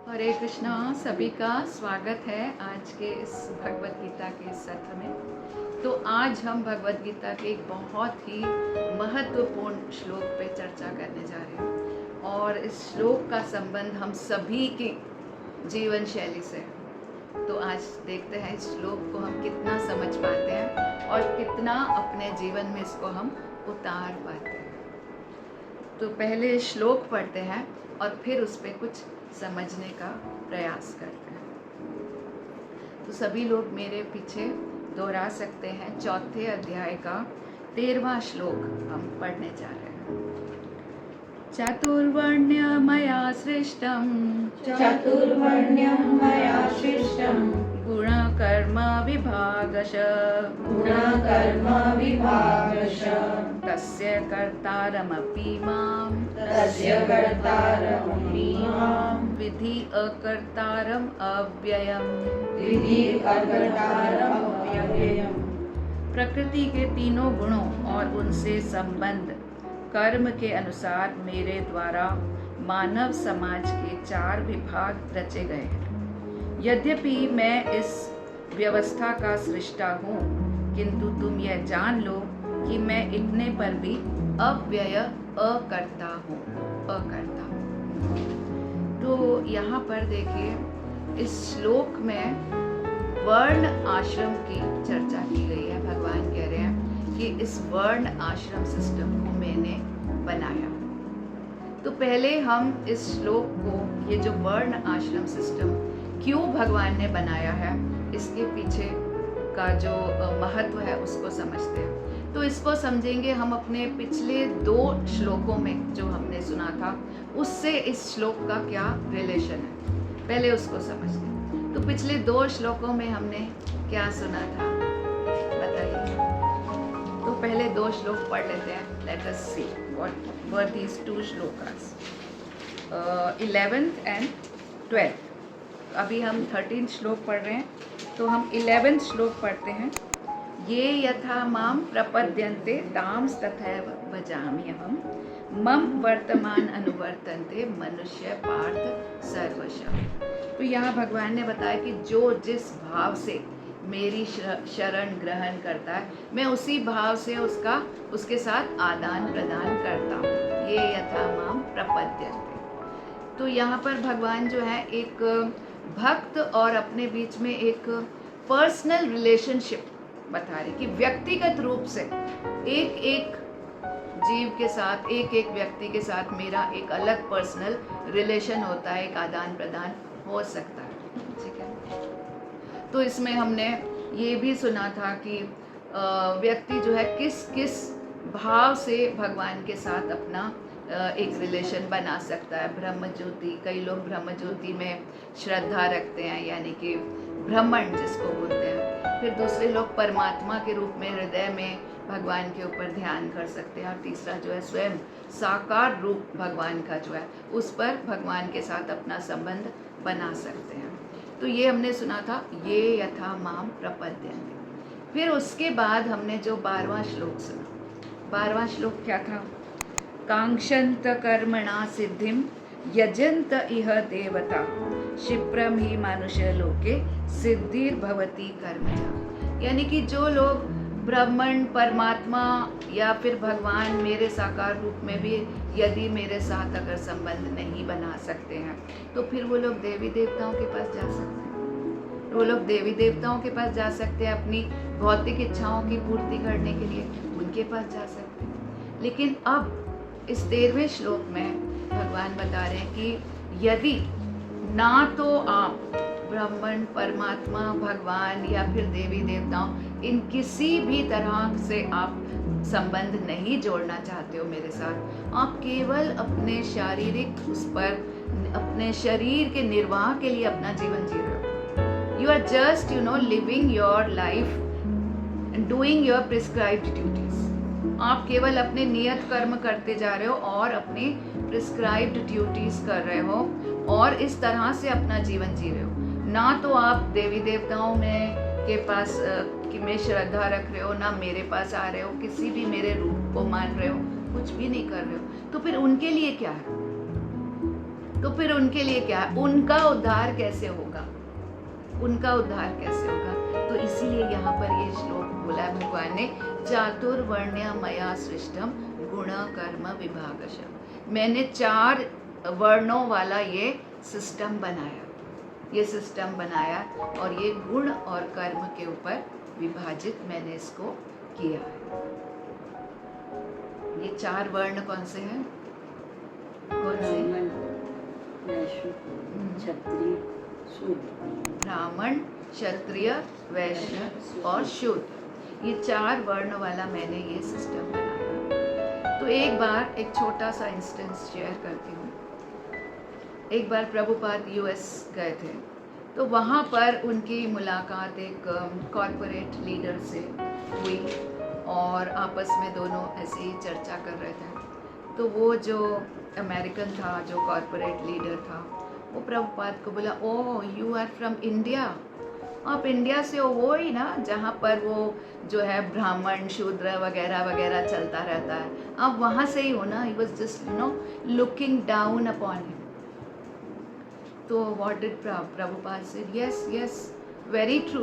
हरे कृष्णा, सभी का स्वागत है आज के इस भगवत गीता के सत्र में। तो आज हम भगवत गीता के एक बहुत ही महत्वपूर्ण श्लोक पे चर्चा करने जा रहे हैं और इस श्लोक का संबंध हम सभी की जीवन शैली से। तो आज देखते हैं इस श्लोक को हम कितना समझ पाते हैं और कितना अपने जीवन में इसको हम उतार पाते हैं। तो पहले श्लोक पढ़ते हैं और फिर उस पर कुछ समझने का प्रयास करते हैं। तो सभी लोग मेरे पीछे दोहरा सकते हैं। चौथे अध्याय का 13वां श्लोक हम पढ़ने जा रहे हैं। चातुर्वर्ण्य मया सृष्टम गुण कर्म विभागश तस्य कर्तारमपि मां विधि अकर्तारम् अव्ययम्। प्रकृति के तीनों गुणों और उनसे संबंध कर्म के अनुसार मेरे द्वारा मानव समाज के 4 विभाग रचे गए हैं। यद्यपि मैं इस व्यवस्था का सृष्टा हूँ, किंतु तुम यह जान लो कि मैं इतने पर भी अव्यय अकर्ता हूँ। तो यहाँ पर देखिए, इस श्लोक में वर्ण आश्रम की चर्चा की गई है। भगवान कह रहे हैं कि इस वर्ण आश्रम सिस्टम को मैंने बनाया। तो पहले हम इस श्लोक को, ये जो वर्ण आश्रम सिस्टम क्यों भगवान ने बनाया है, इसके पीछे का जो महत्व है उसको समझते हैं। तो इसको समझेंगे हम अपने पिछले 2 श्लोकों में जो हमने सुना था, उससे इस श्लोक का क्या रिलेशन है, पहले उसको समझते हैं। तो पिछले 2 श्लोकों में हमने क्या सुना था, बताइए। तो पहले 2 श्लोक पढ़ लेते हैं। Let us see what were these 2 shlokas, 11th and 12th। अभी हम 13th श्लोक पढ़ रहे हैं, तो हम 11th श्लोक पढ़ते हैं। ये यथा माम प्रपद्यन्ते तांस तथैव भजाम्यहम् मम वर्तमान अनुवर्तन्ते मनुष्य पार्थ सर्वशः। तो यहाँ भगवान ने बताया कि जो जिस भाव से मेरी शरण ग्रहण करता है, मैं उसी भाव से उसके साथ आदान प्रदान करता हूँ। ये यथा माम प्रपद्यन्ते। तो यहाँ पर भगवान जो है एक भक्त और अपने बीच में एक पर्सनल रिलेशनशिप बता रहे कि व्यक्तिगत रूप से एक एक जीव के साथ, एक एक व्यक्ति के साथ मेरा एक अलग पर्सनल रिलेशन होता है, एक आदान प्रदान हो सकता है। ठीक है। तो इसमें हमने ये भी सुना था कि व्यक्ति जो है किस किस भाव से भगवान के साथ अपना एक रिलेशन बना सकता है। ब्रह्म ज्योति, कई लोग ब्रह्म ज्योति में श्रद्धा रखते हैं, यानी कि ब्रह्मण जिसको बोलते हैं। फिर दूसरे लोग परमात्मा के रूप में हृदय में भगवान के ऊपर ध्यान कर सकते हैं। और तीसरा जो है स्वयं साकार रूप भगवान का जो है, उस पर भगवान के साथ अपना संबंध बना सकते हैं। तो ये हमने सुना था, ये यथा माम प्रपद्यन्ते। फिर उसके बाद हमने जो 12वां श्लोक सुना, 12वां श्लोक क्या था? कांक्षन्त कर्मणा सिद्धिम यजन्त इह देवता क्षिप्रम ही मनुष्य लोके सिद्धिर्भवति कर्मजा। यानी कि जो लोग ब्रह्मण, परमात्मा या फिर भगवान मेरे साकार रूप में भी यदि मेरे साथ अगर संबंध नहीं बना सकते हैं, तो फिर वो लोग देवी देवताओं के पास जा सकते हैं। वो लोग देवी देवताओं के पास जा सकते हैं, अपनी भौतिक इच्छाओं की पूर्ति करने के लिए उनके पास जा सकते हैं। लेकिन अब इस 13वें श्लोक में भगवान बता रहे हैं कि यदि ना तो आप ब्रह्मण, परमात्मा, भगवान या फिर देवी देवताओं, इन किसी भी तरह से आप संबंध नहीं जोड़ना चाहते हो मेरे साथ, आप केवल अपने शारीरिक उस पर, अपने शरीर के निर्वाह के लिए अपना जीवन जी रहे हो। You are just living your life and doing your prescribed duties. आप केवल अपने नियत कर्म करते जा रहे हो और अपनी प्रिस्क्राइब्ड ड्यूटीज कर रहे हो और इस तरह से अपना जीवन जी रहे हो। ना तो आप देवी देवताओं में के पास कि मैं श्रद्धा रख रहे हो, ना मेरे पास आ रहे हो, किसी भी मेरे रूप को मान रहे हो, कुछ भी नहीं कर रहे हो, तो फिर उनके लिए क्या है? तो फिर उनके लिए क्या है? उनका उद्धार कैसे होगा? उनका उद्धार कैसे होगा? तो इसीलिए यहाँ पर ये श्लोक बोला है भगवान ने, चातुर्वर्ण्य मया सृष्टम गुण कर्म विभागशः। मैंने 4 वर्णों वाला ये सिस्टम बनाया, ये सिस्टम बनाया और ये गुण और कर्म के ऊपर विभाजित मैंने इसको किया है। ये 4 वर्ण कौन से हैं? कौन से? क्षत्रिय शूद्र। ब्राह्मण, क्षत्रिय, वैश्य और शूद्र, ये 4 वर्ण वाला मैंने ये सिस्टम बनाया। तो एक बार एक छोटा सा इंस्टेंस शेयर करती हूँ। एक बार प्रभुपाद यूएस गए थे, तो वहाँ पर उनकी मुलाकात एक कॉरपोरेट लीडर से हुई और आपस में दोनों ऐसे ही चर्चा कर रहे थे। तो वो जो अमेरिकन था, जो कॉरपोरेट लीडर था, वो प्रभुपाद को बोला, oh you are from India, आप इंडिया से हो, वो ही ना जहाँ पर वो जो है ब्राह्मण शूद्र वगैरह वगैरह चलता रहता है, आप वहाँ से ही हो ना? He was just looking down upon him. तो व्हाट डिड प्रभुपाद से, यस यस वेरी ट्रू,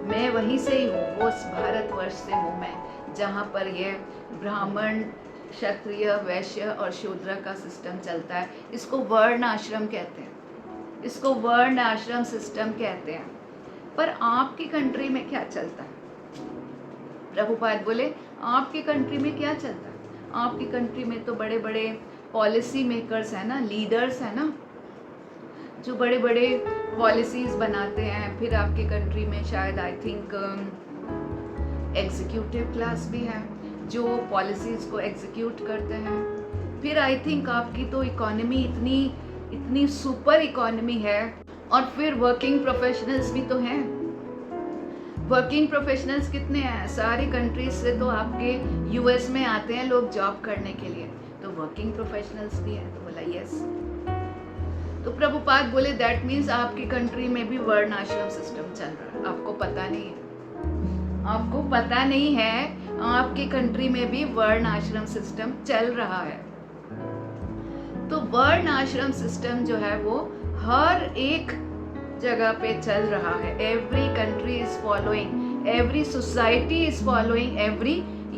मैं वहीं से ही हूँ, वो भारतवर्ष से हूँ मैं, जहाँ पर ये ब्राह्मण क्षत्रिय वैश्य और शूद्र का सिस्टम चलता है। इसको वर्ण आश्रम कहते हैं, इसको वर्ण आश्रम सिस्टम कहते हैं। पर आपकी कंट्री में क्या चलता है? प्रभुपाद बोले, आपकी कंट्री में क्या चलता है? आपकी कंट्री में तो बड़े बड़े पॉलिसी मेकर्स हैं ना, लीडर्स हैं ना, जो बड़े बड़े पॉलिसीज बनाते हैं। फिर आपकी कंट्री में शायद आई थिंक एग्जीक्यूटिव क्लास भी है जो पॉलिसीज को एग्जीक्यूट करते हैं। फिर आई थिंक आपकी तो इकोनॉमी इतनी सुपर इकोनॉमी है। और फिर वर्किंग प्रोफेशनल्स भी तो हैं। वर्किंग प्रोफेशनल्स कितने हैं? सारी कंट्रीज से तो आपके यूएस में आते हैं लोग जॉब करने के लिए, तो वर्किंग प्रोफेशनल्स भी हैं। तो बोला यस। तो प्रभुपाद बोले दैट मीन्स आपकी कंट्री में भी वर्ण आश्रम सिस्टम चल रहा है, आपको पता नहीं है, आपको पता नहीं है, आपकी कंट्री में भी वर्ण आश्रम सिस्टम चल रहा है। तो वर्ण आश्रम सिस्टम जो है वो हर एक जगह पे चल रहा है। Every country is following, every society is following, every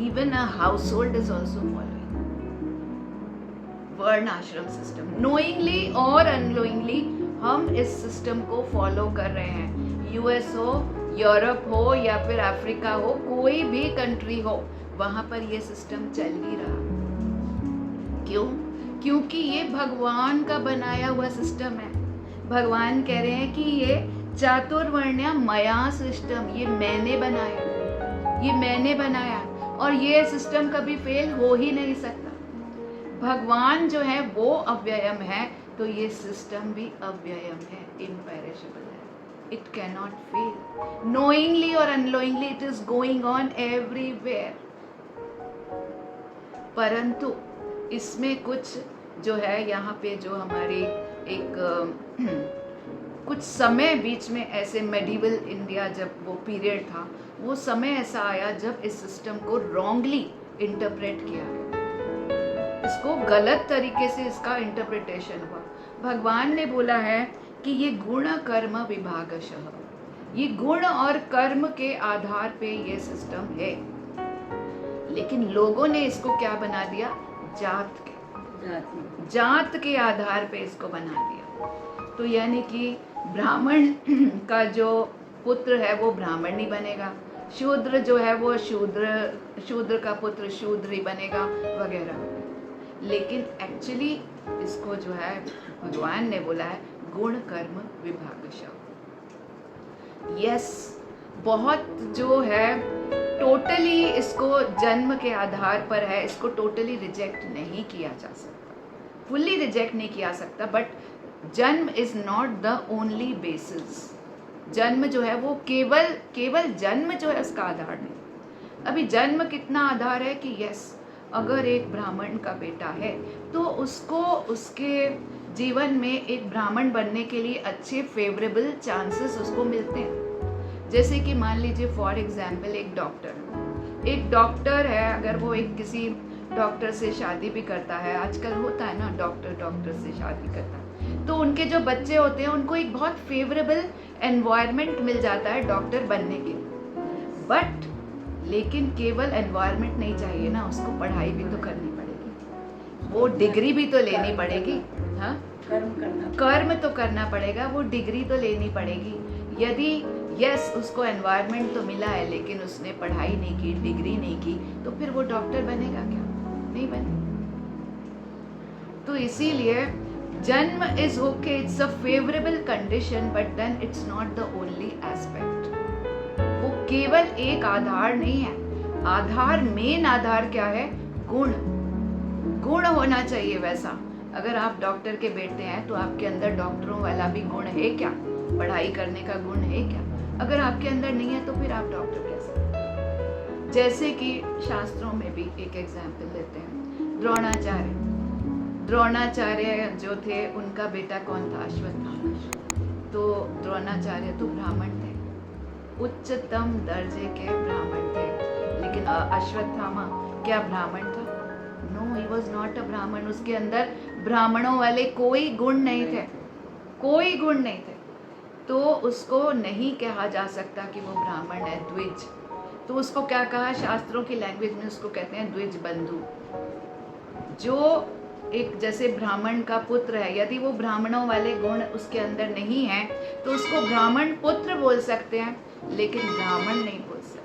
even a household is also following वर्ण आश्रम सिस्टम। नोइंगली और अननोइंगली हम इस सिस्टम को फॉलो कर रहे हैं। यूएस हो, यूरोप हो या फिर अफ्रीका हो, कोई भी कंट्री हो, वहां पर ये सिस्टम चल ही रहा। क्यों? क्योंकि ये भगवान का बनाया हुआ सिस्टम है। भगवान कह रहे हैं कि ये चातुर्वर्ण्य मया सिस्टम, ये मैंने बनाया, ये मैंने बनाया, और ये सिस्टम कभी फेल हो ही नहीं सकता। भगवान जो है वो अव्ययम है, तो ये सिस्टम भी अव्ययम है, इम्पेरिशेबल है, it can not fail. Knowingly और unknowingly it is going on everywhere. परंतु इसमें कुछ जो है यहाँ पे जो हमारी एक कुछ समय बीच में ऐसे मेडिवल इंडिया जब वो पीरियड था, वो समय ऐसा आया जब इस सिस्टम को रॉन्गली इंटरप्रेट किया गया, इसको गलत तरीके से इसका इंटरप्रिटेशन हुआ। भगवान ने बोला है कि ये गुण कर्म विभागशः, ये गुण और कर्म के आधार पे ये सिस्टम है, लेकिन लोगों ने इसको क्या बना दिया? जात के आधार पे इसको बना दिया। तो यानी कि ब्राह्मण का जो पुत्र है वो ब्राह्मण नहीं बनेगा, शूद्र जो है वो शूद्र का पुत्र शूद्र ही बनेगा वगैरह। लेकिन एक्चुअली इसको जो है भगवान ने बोला है गुण कर्म विभागशः। यस, बहुत जो है टोटली इसको जन्म के आधार पर है, इसको टोटली रिजेक्ट नहीं किया जा सकता, फुल्ली रिजेक्ट नहीं किया सकता, बट जन्म is not the only basis. जन्म जो है वो केवल जन्म जो है उसका आधार नहीं। अभी जन्म कितना आधार है कि यस, अगर एक ब्राह्मण का बेटा है तो उसको उसके जीवन में एक ब्राह्मण बनने के लिए अच्छे फेवरेबल चांसेस उसको मिलते हैं। जैसे कि मान लीजिए फॉर एग्जाम्पल एक डॉक्टर है, अगर वो एक किसी डॉक्टर से शादी भी करता है, आजकल होता है ना, डॉक्टर से शादी करता है, तो उनके जो बच्चे होते हैं उनको एक बहुत फेवरेबल एनवायरनमेंट मिल जाता है डॉक्टर बनने के। बट लेकिन केवल एनवायरनमेंट नहीं चाहिए ना, उसको पढ़ाई भी तो करनी पड़ेगी, वो डिग्री भी तो लेनी पड़ेगी। हाँ, कर्म तो करना पड़ेगा, वो डिग्री तो लेनी पड़ेगी। यदि यस उसको एनवायरनमेंट तो मिला है लेकिन उसने पढ़ाई नहीं की, डिग्री नहीं की, तो फिर वो डॉक्टर बनेगा क्या? नहीं बने। तो इसीलिए जन्म is okay, it's a favourable condition, but then it's not the only aspect. वो केवल एक आधार नहीं है। आधार, मेन आधार क्या है? गुण। गुण होना चाहिए वैसा। अगर आप डॉक्टर के बेटे हैं तो आपके अंदर डॉक्टरों वाला भी गुण है क्या? पढ़ाई करने का गुण है क्या? अगर आपके अंदर नहीं है तो फिर आप डॉक्टर कैसे? जैसे कि शास्त्रों में भी एक एग्जाम्पल लेते हैं, द्रोणाचार्य। द्रोणाचार्य जो थे उनका बेटा कौन था? अश्वत्थामा। तो द्रोणाचार्य तो ब्राह्मण थे, उच्चतम दर्जे के ब्राह्मण थे, लेकिन अश्वत्थामा क्या ब्राह्मण था? No, he was not a Brahmin. उसके अंदर ब्राह्मणों वाले कोई गुण नहीं थे, कोई गुण नहीं थे, तो उसको नहीं कहा जा सकता कि वो ब्राह्मण है, द्विज। तो उसको क्या कहा? शास्त्रों की लैंग्वेज में उसको कहते हैं द्विज बंधु। जो एक जैसे ब्राह्मण का पुत्र है, यदि वो ब्राह्मणों वाले गुण उसके अंदर नहीं है तो उसको ब्राह्मण पुत्र बोल सकते हैं, लेकिन ब्राह्मण नहीं बोल सकते।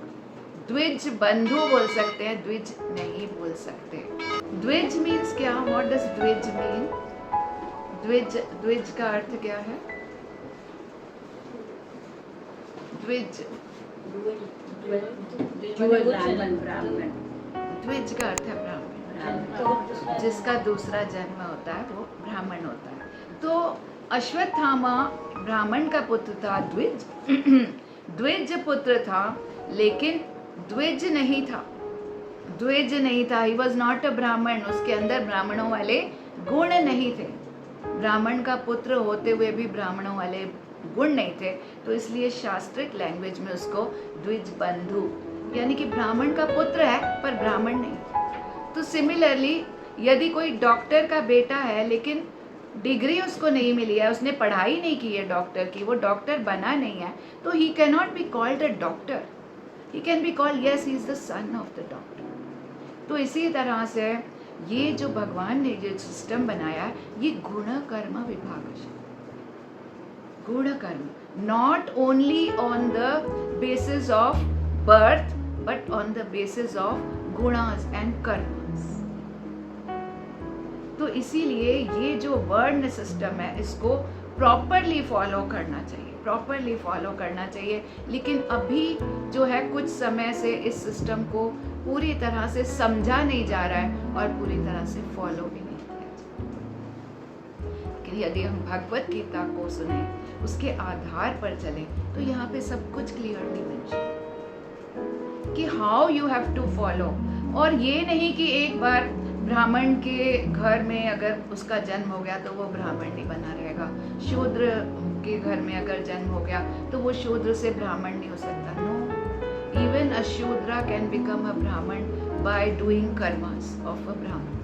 द्विज बंधु बोल सकते हैं, द्विज नहीं बोल सकते। द्विज मीन्स क्या? व्हाट डज द्विज मीन? द्विज, द्विज का अर्थ क्या है? द्विज, द्विज का अर्थ है ब्राह्मण, जिसका दूसरा जन्म होता है वो ब्राह्मण होता है। तो अश्वत्थामा ब्राह्मण का पुत्र था, द्विज द्विज पुत्र था, लेकिन द्विज नहीं था, द्विज नहीं था। ही वॉज नॉट अ ब्राह्मण। उसके अंदर ब्राह्मणों वाले गुण नहीं थे। ब्राह्मण का पुत्र होते हुए भी ब्राह्मणों वाले गुण नहीं थे, तो इसलिए शास्त्रिक लैंग्वेज में उसको द्विज बंधु, यानी कि ब्राह्मण का पुत्र है पर ब्राह्मण नहीं। तो सिमिलरली यदि कोई डॉक्टर का बेटा है लेकिन डिग्री उसको नहीं मिली है, उसने पढ़ाई नहीं की है डॉक्टर की, वो डॉक्टर बना नहीं है, तो he can not be called a doctor. He can be called, yes, he is the son of the doctor. तो इसी तरह से ये जो भगवान ने जो सिस्टम बनाया है, ये गुण कर्म विभाग, गुण कर्म, not only on the basis of birth but on the basis of gunas and karmas। तो इसीलिए ये जो वर्ण सिस्टम है इसको प्रॉपरली फॉलो करना चाहिए, प्रॉपरली फॉलो करना चाहिए। लेकिन अभी जो है कुछ समय से इस सिस्टम को पूरी तरह से समझा नहीं जा रहा है और पूरी तरह से फॉलो भी नहीं किया जाता। लेकिन यदि हम भगवत गीता को सुने, उसके आधार पर चले, तो यहाँ पे सब कुछ क्लियरली मेंशन कि how you have to follow. और ये नहीं कि एक बार ब्राह्मण के घर में अगर उसका जन्म हो गया तो वो ब्राह्मण नहीं बना रहेगा, शूद्र के घर में अगर जन्म हो गया तो वो शूद्र से ब्राह्मण नहीं हो सकता। No, even a Shudra can become a Brahmin by doing karmas of a Brahmin.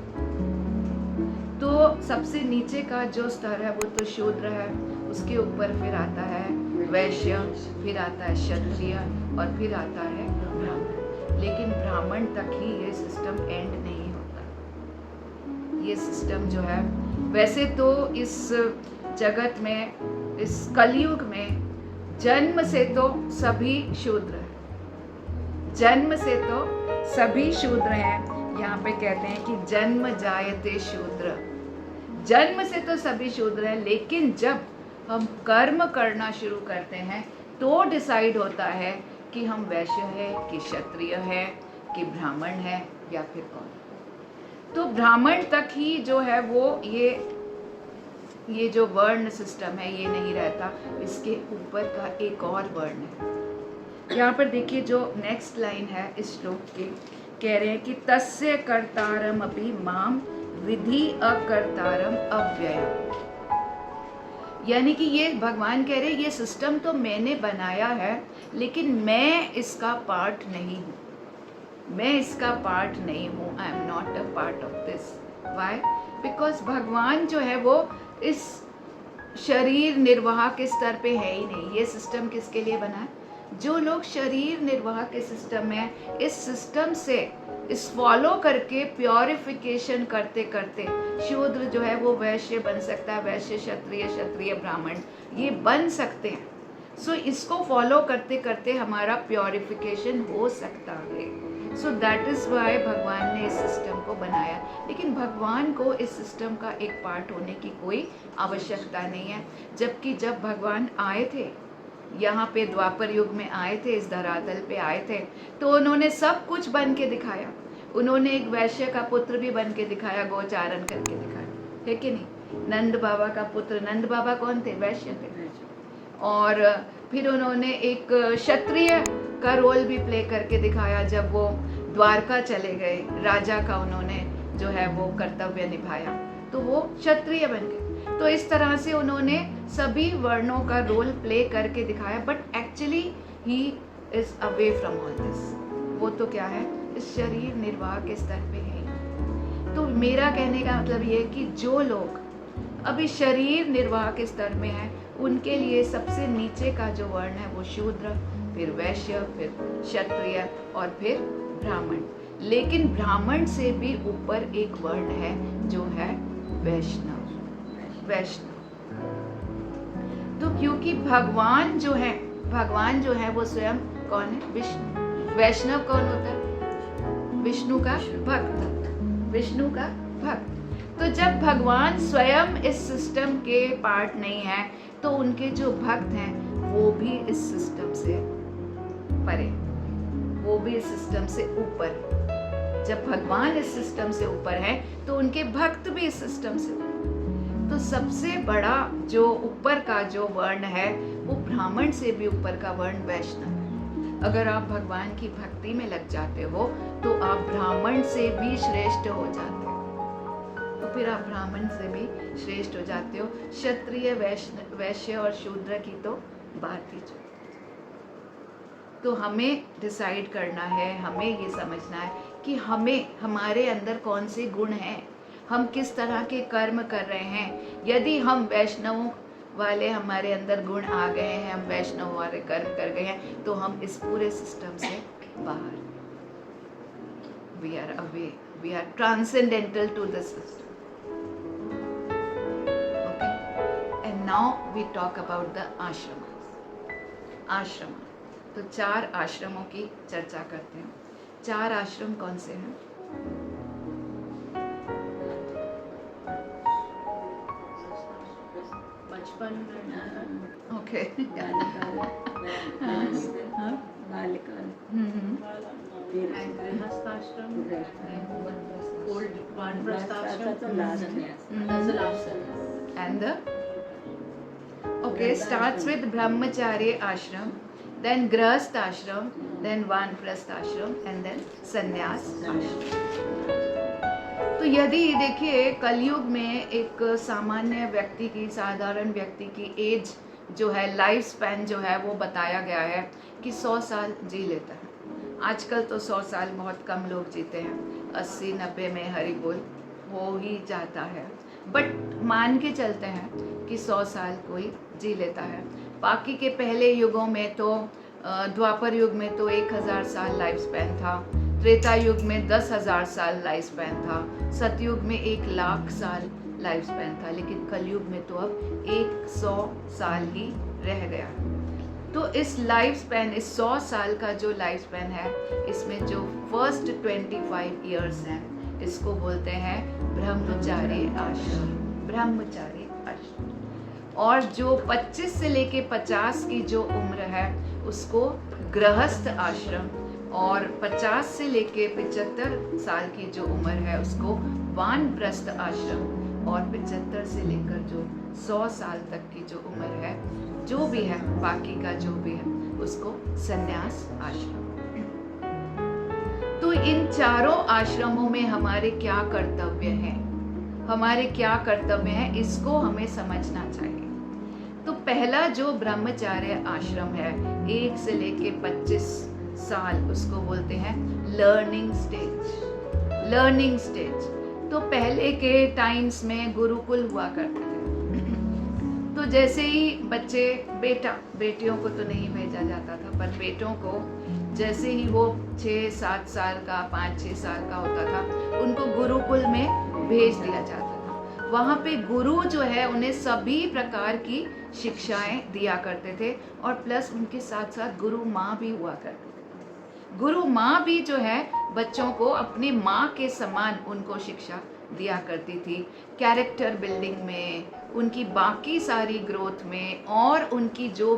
तो सबसे नीचे का जो स्तर है वो तो शूद्र है, उसके ऊपर फिर आता है वैश्य, फिर आता है क्षत्रिय और फिर आता है ब्राह्मण। लेकिन ब्राह्मण तक ही ये सिस्टम एंड नहीं होता। ये सिस्टम जो है, वैसे तो इस जगत में, इस कलयुग में जन्म से तो सभी शूद्र हैं, जन्म से तो सभी शूद्र हैं। यहाँ पे कहते हैं कि जन्म जायते शूद्र, जन्म से तो सभी शूद्र हैं, लेकिन जब हम कर्म करना शुरू करते हैं तो डिसाइड होता है कि हम वैश्य है कि क्षत्रिय है कि ब्राह्मण है या फिर कौन। तो ब्राह्मण तक ही जो है वो ये जो वर्ण सिस्टम है ये नहीं रहता, इसके ऊपर का एक और वर्ण है। यहाँ पर देखिए जो नेक्स्ट लाइन है इस श्लोक के, कह रहे हैं कि तस्य कर्तारम अपि माम विधि अकर्तारम अव्ययम्। यानी कि ये भगवान कह रहे हैं ये सिस्टम तो मैंने बनाया है लेकिन मैं इसका पार्ट नहीं हूँ। मैं इसका पार्ट नहीं हूँ, I am not a part of this. Why? Because भगवान जो है वो इस शरीर निर्वाह के स्तर पे है ही नहीं। ये सिस्टम किसके लिए बना है? जो लोग शरीर निर्वाह के सिस्टम में, इस सिस्टम से इस फॉलो करके प्योरिफिकेशन करते करते शूद्र जो है वो वैश्य बन सकता है, वैश्य क्षत्रिय, क्षत्रिय ब्राह्मण, ये बन सकते हैं। सो इसको फॉलो करते करते हमारा प्योरिफिकेशन हो सकता है। सो दैट इज़ वाई भगवान ने इस सिस्टम को बनाया। लेकिन भगवान को इस सिस्टम का एक पार्ट होने की कोई आवश्यकता नहीं है। जबकि जब भगवान आए थे यहाँ पे, द्वापर युग में आए थे, इस धरातल पे आए थे, तो उन्होंने सब कुछ बन के दिखाया। उन्होंने एक वैश्य का पुत्र भी बन के दिखाया, गोचारण करके दिखाया, है कि नहीं? नंद बाबा का पुत्र, नंद बाबा कौन थे? वैश्य थे। और फिर उन्होंने एक क्षत्रिय का रोल भी प्ले करके दिखाया। जब वो द्वारका चले गए, राजा का उन्होंने जो है वो कर्तव्य निभाया, तो वो क्षत्रिय बन गए। तो इस तरह से उन्होंने सभी वर्णों का रोल प्ले करके दिखाया। But actually he is away from all this. वो तो क्या है? इस शरीर निर्वाह के स्तर पे है। तो मेरा कहने का मतलब ये है कि जो लोग अभी शरीर निर्वाह के स्तर में हैं, उनके लिए सबसे नीचे का जो वर्ण है वो शूद्र, फिर वैश्य, फिर क्षत्रिय और फिर ब्राह्मण। लेकिन ब्राह्मण से भी ऊपर एक वर्ण है जो है वैष्णव। तो क्योंकि भगवान जो है वो स्वयं कौन है? विष्णु। वैष्णव कौन होता है? विष्णु का भक्त। विष्णु का भक्त। तो जब भगवान स्वयं इस सिस्टम के पार्ट नहीं है, तो उनके जो भक्त हैं वो भी इस सिस्टम से परे, वो भी इस सिस्टम से ऊपर। जब भगवान इस सिस्टम से ऊपर है तो उनके भक्त भी इस सिस्टम से ऊपर। तो सबसे बड़ा जो ऊपर का जो वर्ण है वो ब्राह्मण से भी ऊपर का वर्ण वैष्णव है। अगर आप भगवान की भक्ति में लग जाते हो तो आप ब्राह्मण से भी श्रेष्ठ हो जाते हो। तो फिर आप ब्राह्मण से भी श्रेष्ठ हो जाते हो। क्षत्रिय, वैश्य और शूद्र की तो बात ही जो। तो हमें डिसाइड करना है, हमें ये समझना है कि हमारे अंदर कौन से गुण हैं, हम किस तरह के कर्म कर रहे हैं। यदि हम वैष्णवों वाले हमारे अंदर गुण आ गए हैं, हम वैष्णव वाले कर्म कर गए हैं, तो हम इस पूरे सिस्टम से बाहर, we are away, we are transcendental to the system. Okay, and now we talk about the ashram. तो 4 आश्रमों की चर्चा करते हैं। 4 आश्रम कौन से हैं? Okay, and the okay starts with brahmacharya ashram, then grahasth ashram, then vanprasth ashram, and then sannyas ashram. तो यदि देखिए कलयुग में एक सामान्य व्यक्ति की, साधारण व्यक्ति की एज जो है, लाइफ स्पैन जो है वो बताया गया है कि 100 साल जी लेता है। आजकल तो 100 साल बहुत कम लोग जीते हैं, 80-90 में हरि बोल हो ही जाता है। बट मान के चलते हैं कि 100 साल कोई जी लेता है। बाकी के पहले युगों में तो द्वापर युग में तो 1000 साल लाइफ स्पैन था, त्रेता युग में 10,000 साल लाइफ स्पैन था, सतयुग में 1,00,000 साल लाइफ स्पैन था, लेकिन कलयुग में तो अब 100 साल ही रह गया। तो इस लाइफ स्पैन, इस 100 साल का जो लाइफ स्पैन है, इसमें जो फर्स्ट 25 ईयर्स हैं, इसको बोलते हैं ब्रह्मचारी आश्रम। ब्रह्मचारी आश्रम। और जो 25 से लेके 50 की जो उम्र है उसको गृहस्थ आश्रम, और 50 से लेके 75 साल की जो उम्र है उसको वानप्रस्थ आश्रम, और 75 से लेकर जो 100 साल तक की जो उम्र है, जो भी है बाकी का जो भी है, उसको संन्यास आश्रम। तो इन चारों आश्रमों में हमारे क्या कर्तव्य हैं, हमारे क्या कर्तव्य हैं, इसको हमें समझना चाहिए। तो पहला जो ब्रह्मचार्य आश्रम है, 1 से लेके 25 साल उसको बोलते हैं लर्निंग स्टेज। लर्निंग स्टेज तो पहले के टाइम्स में गुरुकुल हुआ करते थे। तो जैसे ही बच्चे, बेटियों को तो नहीं भेजा जाता था, पर बेटों को जैसे ही वो 6-7 साल का, 5-6 साल का होता था, उनको गुरुकुल में भेज दिया जाता था। वहाँ पे गुरु जो है उन्हें सभी प्रकार की शिक्षाएं दिया करते थे, और प्लस उनके साथ साथ गुरु माँ भी हुआ करते थे। गुरु माँ भी जो है बच्चों को अपनी माँ के समान उनको शिक्षा दिया करती थी, कैरेक्टर बिल्डिंग में, उनकी बाकी सारी ग्रोथ में, और उनकी जो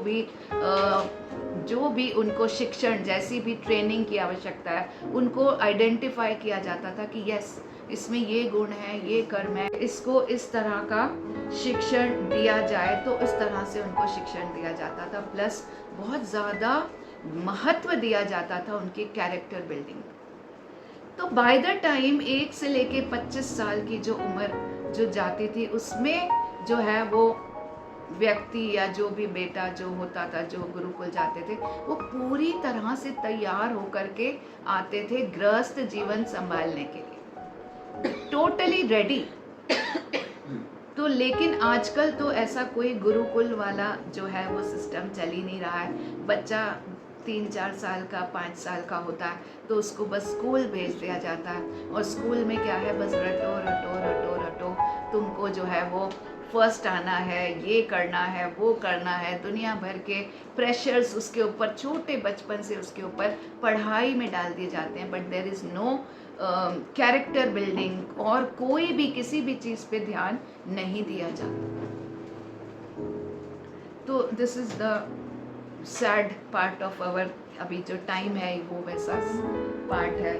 भी उनको शिक्षण, जैसी भी ट्रेनिंग की आवश्यकता है, उनको आइडेंटिफाई किया जाता था कि यस, इसमें ये गुण है, ये कर्म है, इसको इस तरह का शिक्षण दिया जाए, तो इस तरह से उनको शिक्षण दिया जाता था। प्लस बहुत ज़्यादा महत्व दिया जाता था उनके कैरेक्टर बिल्डिंग। तो बाय द टाइम 1 से लेके 25 साल की जो उम्र जो जाती थी, उसमें जो है वो व्यक्ति या जो भी बेटा जो होता था, जो गुरुकुल जाते थे, वो पूरी तरह से तैयार होकर के आते थे गृहस्थ जीवन संभालने के लिए, टोटली रेडी। तो लेकिन आजकल तो ऐसा कोई गुरुकुल वाला जो है वो सिस्टम चल ही नहीं रहा है। बच्चा 3-4 साल का, 5 साल का होता है तो उसको बस स्कूल भेज दिया जाता है, और स्कूल में क्या है, बस रटो रटो रटो रटो, तुमको जो है वो फर्स्ट आना है, ये करना है, वो करना है, दुनिया भर के प्रेशर्स उसके ऊपर छोटे बचपन से उसके ऊपर पढ़ाई में डाल दिए जाते हैं, but there is no character building, और कोई भी किसी भी चीज़ पे ध्यान नहीं दिया जाता। तो this is the sad part of our, अभी जो टाइम है वो वैसा पार्ट है।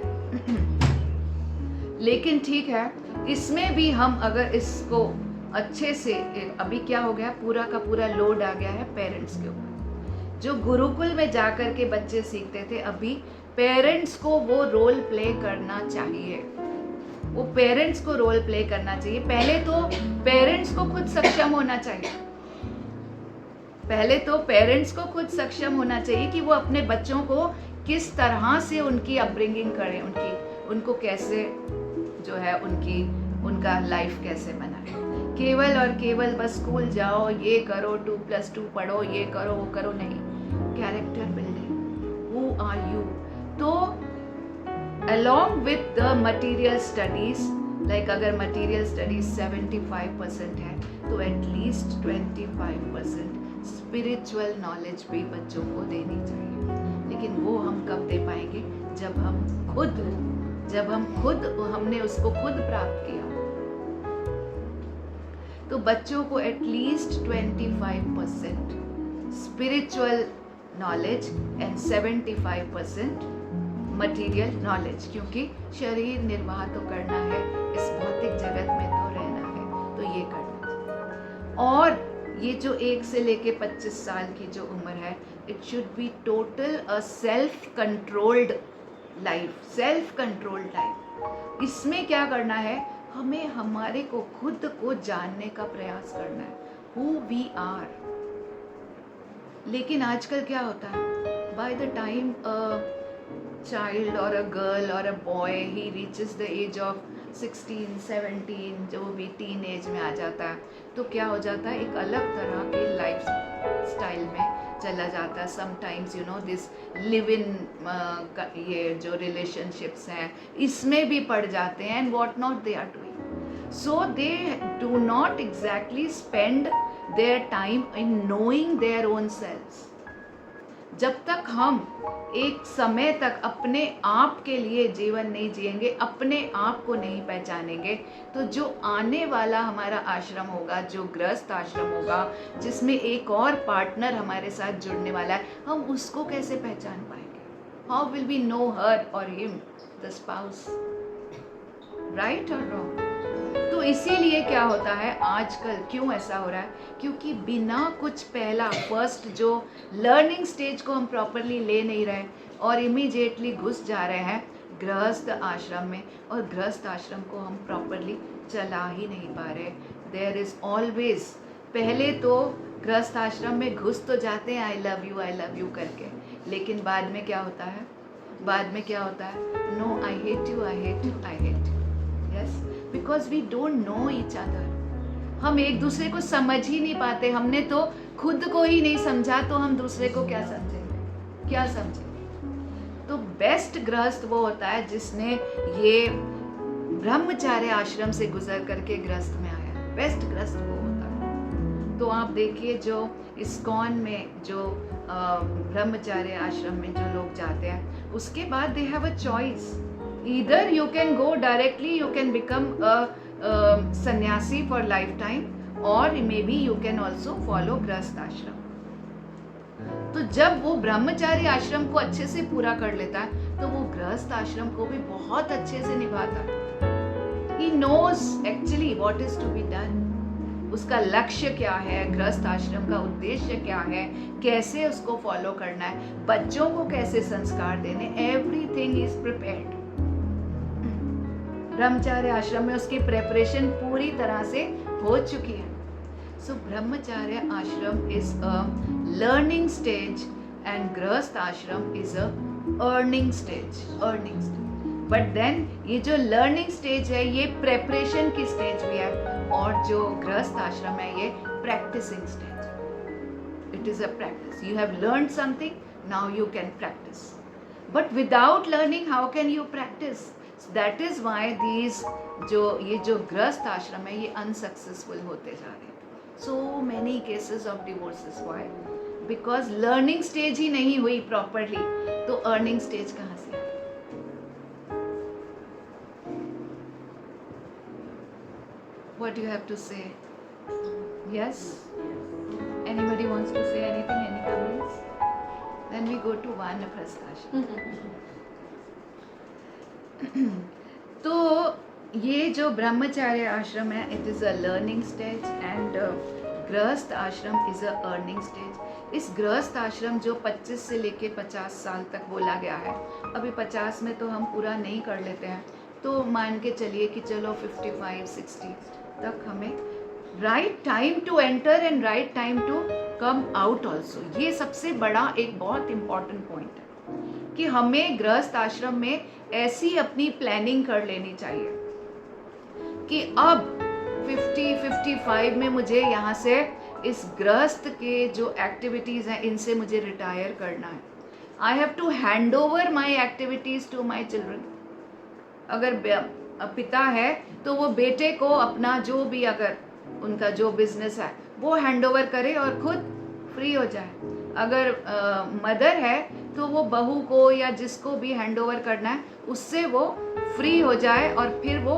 लेकिन ठीक है, इसमें भी हम अगर इसको अच्छे से, अभी क्या हो गया, पूरा का पूरा लोड आ गया है पेरेंट्स के ऊपर। जो गुरुकुल में जाकर के बच्चे सीखते थे, अभी पेरेंट्स को वो रोल प्ले करना चाहिए, वो पेरेंट्स को रोल प्ले करना चाहिए। पहले तो पेरेंट्स को खुद सक्षम होना चाहिए, पहले तो पेरेंट्स को खुद सक्षम होना चाहिए कि वो अपने बच्चों को किस तरह से उनकी अपब्रिंगिंग करें, उनको कैसे जो है उनका लाइफ कैसे बनाए। केवल और केवल बस स्कूल जाओ, ये करो, 2+2 पढ़ो, ये करो, वो करो, नहीं। Character building, who are you. तो along with the material studies, like अगर material studies 75% है, तो at least 25% स्पिरिचुअल नॉलेज भी बच्चों को देनी चाहिए। लेकिन वो हम कब दे पाएंगे, जब हम खुद हमने उसको खुद प्राप्त किया। तो बच्चों को at least 25% spiritual knowledge and 75% material knowledge, क्योंकि शरीर निर्वाह तो करना है, इस भौतिक जगत में तो रहना है, तो ये करना चाहिए। और ये जो 1 से लेके 25 साल की जो उम्र है, it should be total a self controlled life, self controlled life. इसमें क्या करना है, हमें हमारे को खुद को जानने का प्रयास करना है, हु वी आर। लेकिन आजकल क्या होता है, by the time child or a girl or a boy, he reaches the age of 16, 17, जो भी टीन एज में आ जाता है, तो क्या हो जाता है, एक अलग तरह के लाइफ स्टाइल में चला जाता है। Sometimes you know this live in, ये जो रिलेशनशिप्स हैं इसमें भी पड़ जाते हैं, and what not they are doing. So they do not exactly spend their time in knowing their own selves. जब तक हम एक समय तक अपने आप के लिए जीवन नहीं जिएंगे, अपने आप को नहीं पहचानेंगे, तो जो आने वाला हमारा आश्रम होगा, जो गृहस्थ आश्रम होगा, जिसमें एक और पार्टनर हमारे साथ जुड़ने वाला है, हम उसको कैसे पहचान पाएंगे? हाउ विल वी नो हर और हिम, द स्पाउस, राइट और रॉन्ग? तो इसीलिए क्या होता है आजकल, क्यों ऐसा हो रहा है, क्योंकि बिना कुछ पहला फर्स्ट जो लर्निंग स्टेज को हम प्रॉपरली ले नहीं रहे, और इमीडिएटली घुस जा रहे हैं गृहस्थ आश्रम में, और गृहस्थ आश्रम को हम प्रॉपरली चला ही नहीं पा रहे। देयर इज़ ऑलवेज, पहले तो गृहस्थ आश्रम में घुस तो जाते हैं आई लव यू करके, लेकिन बाद में क्या होता है, बाद में क्या होता है, no I hate you, I hate you, I hate you. Yes, because we don't know each other. हम एक दूसरे को समझ ही नहीं पाते। हमने तो खुद को ही नहीं समझा, तो हम दूसरे को क्या समझेंगे, क्या समझेंगे। तो बेस्ट गृहस्थ वो होता है जिसने ये ब्रह्मचार्य आश्रम से गुजर करके गृहस्थ में आया। बेस्ट गृहस्थ वो होता है। तो आप देखिए जो इस्कॉन में जो ब्रह्मचार्य आश्रम में जो लोग जाते हैं, उसके बाद they have a choice, either you can go directly, you can become अ सन्यासी फॉर लाइफ टाइम, और may be you can also follow गृहस्थ आश्रम। तो जब वो ब्रह्मचारी आश्रम को अच्छे से पूरा कर लेता है, तो वो गृहस्थ आश्रम को भी बहुत अच्छे से निभाता है। He knows actually what is to be done. उसका लक्ष्य क्या है, गृहस्थ आश्रम का उद्देश्य क्या है, कैसे उसको फॉलो करना है, बच्चों को कैसे संस्कार देने, एवरीथिंग इज प्रिपेयर्ड। ब्रह्मचार्य आश्रम में उसकी प्रेपरेशन पूरी तरह से हो चुकी है। So Brahmacharya ashram is a learning stage and Grihastha ashram is a earning stage, earning stage. But then ये जो लर्निंग स्टेज है, ये प्रेपरेशन की स्टेज भी है, और जो गृहस्थ आश्रम है, ये practising stage. It is a practice. You have learned something, now you can practise. But without learning how can you practise? That is why these ये जो गृहस्थ आश्रम है, ये अनसक्सेसफुल होते जा रहे हैं। So many cases of divorces. Why? Because learning stage ही नहीं हुई प्रॉपरली, तो अर्निंग स्टेज कहाँ से? What do you have to say? Yes? Anybody wants to say anything? Any comments? Then we go to Vanaprastha ashram. तो ये जो ब्रह्मचार्य आश्रम है, it is a learning stage, and Grihastha आश्रम इज़ अ अर्निंग स्टेज। इस गृहस्थ आश्रम जो 25 से लेके 50 साल तक बोला गया है, अभी 50 में तो हम पूरा नहीं कर लेते हैं, तो मान के चलिए कि चलो 55-60 तक हमें right time to enter and right time to come out also. ये सबसे बड़ा एक बहुत इम्पॉर्टेंट पॉइंट है कि हमें गृहस्थ आश्रम में ऐसी अपनी प्लानिंग कर लेनी चाहिए कि अब 50-55 में मुझे यहाँ से इस गृहस्थ के जो एक्टिविटीज़ हैं, इनसे मुझे रिटायर करना है। I have to hand over my activities to my children. अगर पिता है तो वो बेटे को अपना जो भी, अगर उनका जो बिजनेस है वो हैंड ओवर करे और खुद फ्री हो जाए। अगर मदर है तो वो बहू को या जिसको भी हैंड ओवर करना है, उससे वो फ्री हो जाए और फिर वो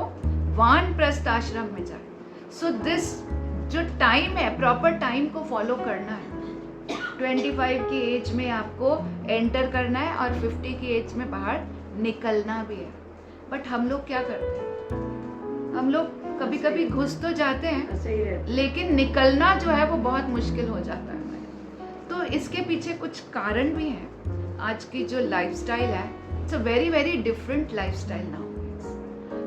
वानप्रस्थ आश्रम में जाए। सो दिस जो टाइम है, प्रॉपर टाइम को फॉलो करना है। 25 की एज में आपको एंटर करना है और 50 की एज में बाहर निकलना भी है। बट हम लोग क्या करते हैं, हम लोग कभी कभी घुस तो जाते हैं, लेकिन निकलना जो है वो बहुत मुश्किल हो जाता है। तो इसके पीछे कुछ कारण भी हैं। आज की जो लाइफस्टाइल है, it's a very very different lifestyle now.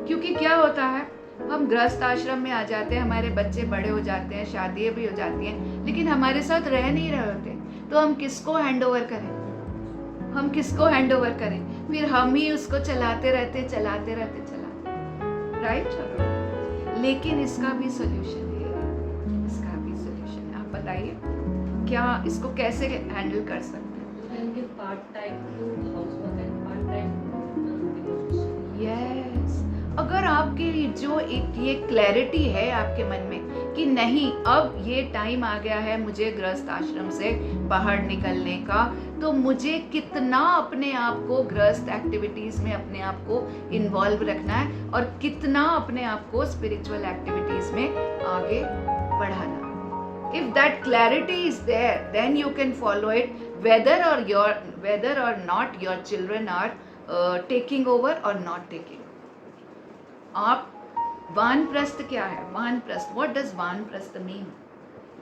क्योंकि क्या होता है, हम गृहस्थ आश्रम में आ जाते हैं, हमारे बच्चे बड़े हो जाते हैं, शादियाँ भी हो जाती हैं, लेकिन हमारे साथ रह नहीं रहे होते, तो हम किसको हैंड ओवर करें, हम किसको हैंड ओवर करें? फिर हम ही उसको चलाते रहते राइट। लेकिन इसका भी सोल्यूशन है, इसका भी सोल्यूशन है। आप बताइए क्या इसको कैसे हैंडल कर सकते हैं? Part time to housework and part time yes, अगर आपके जो एक ये क्लैरिटी है आपके मन में कि नहीं, अब ये टाइम आ गया है मुझे गृहस्थ आश्रम से बाहर निकलने का, तो मुझे कितना अपने आप को गृहस्थ एक्टिविटीज़ में अपने आप को इन्वॉल्व रखना है और कितना अपने आप को स्पिरिचुअल एक्टिविटीज़ में आगे बढ़ाना है। If that clarity is there, then you can follow it, whether or not your children are taking over or not taking. आप वानप्रस्थ क्या है? वानप्रस्थ, what does वानप्रस्थ mean?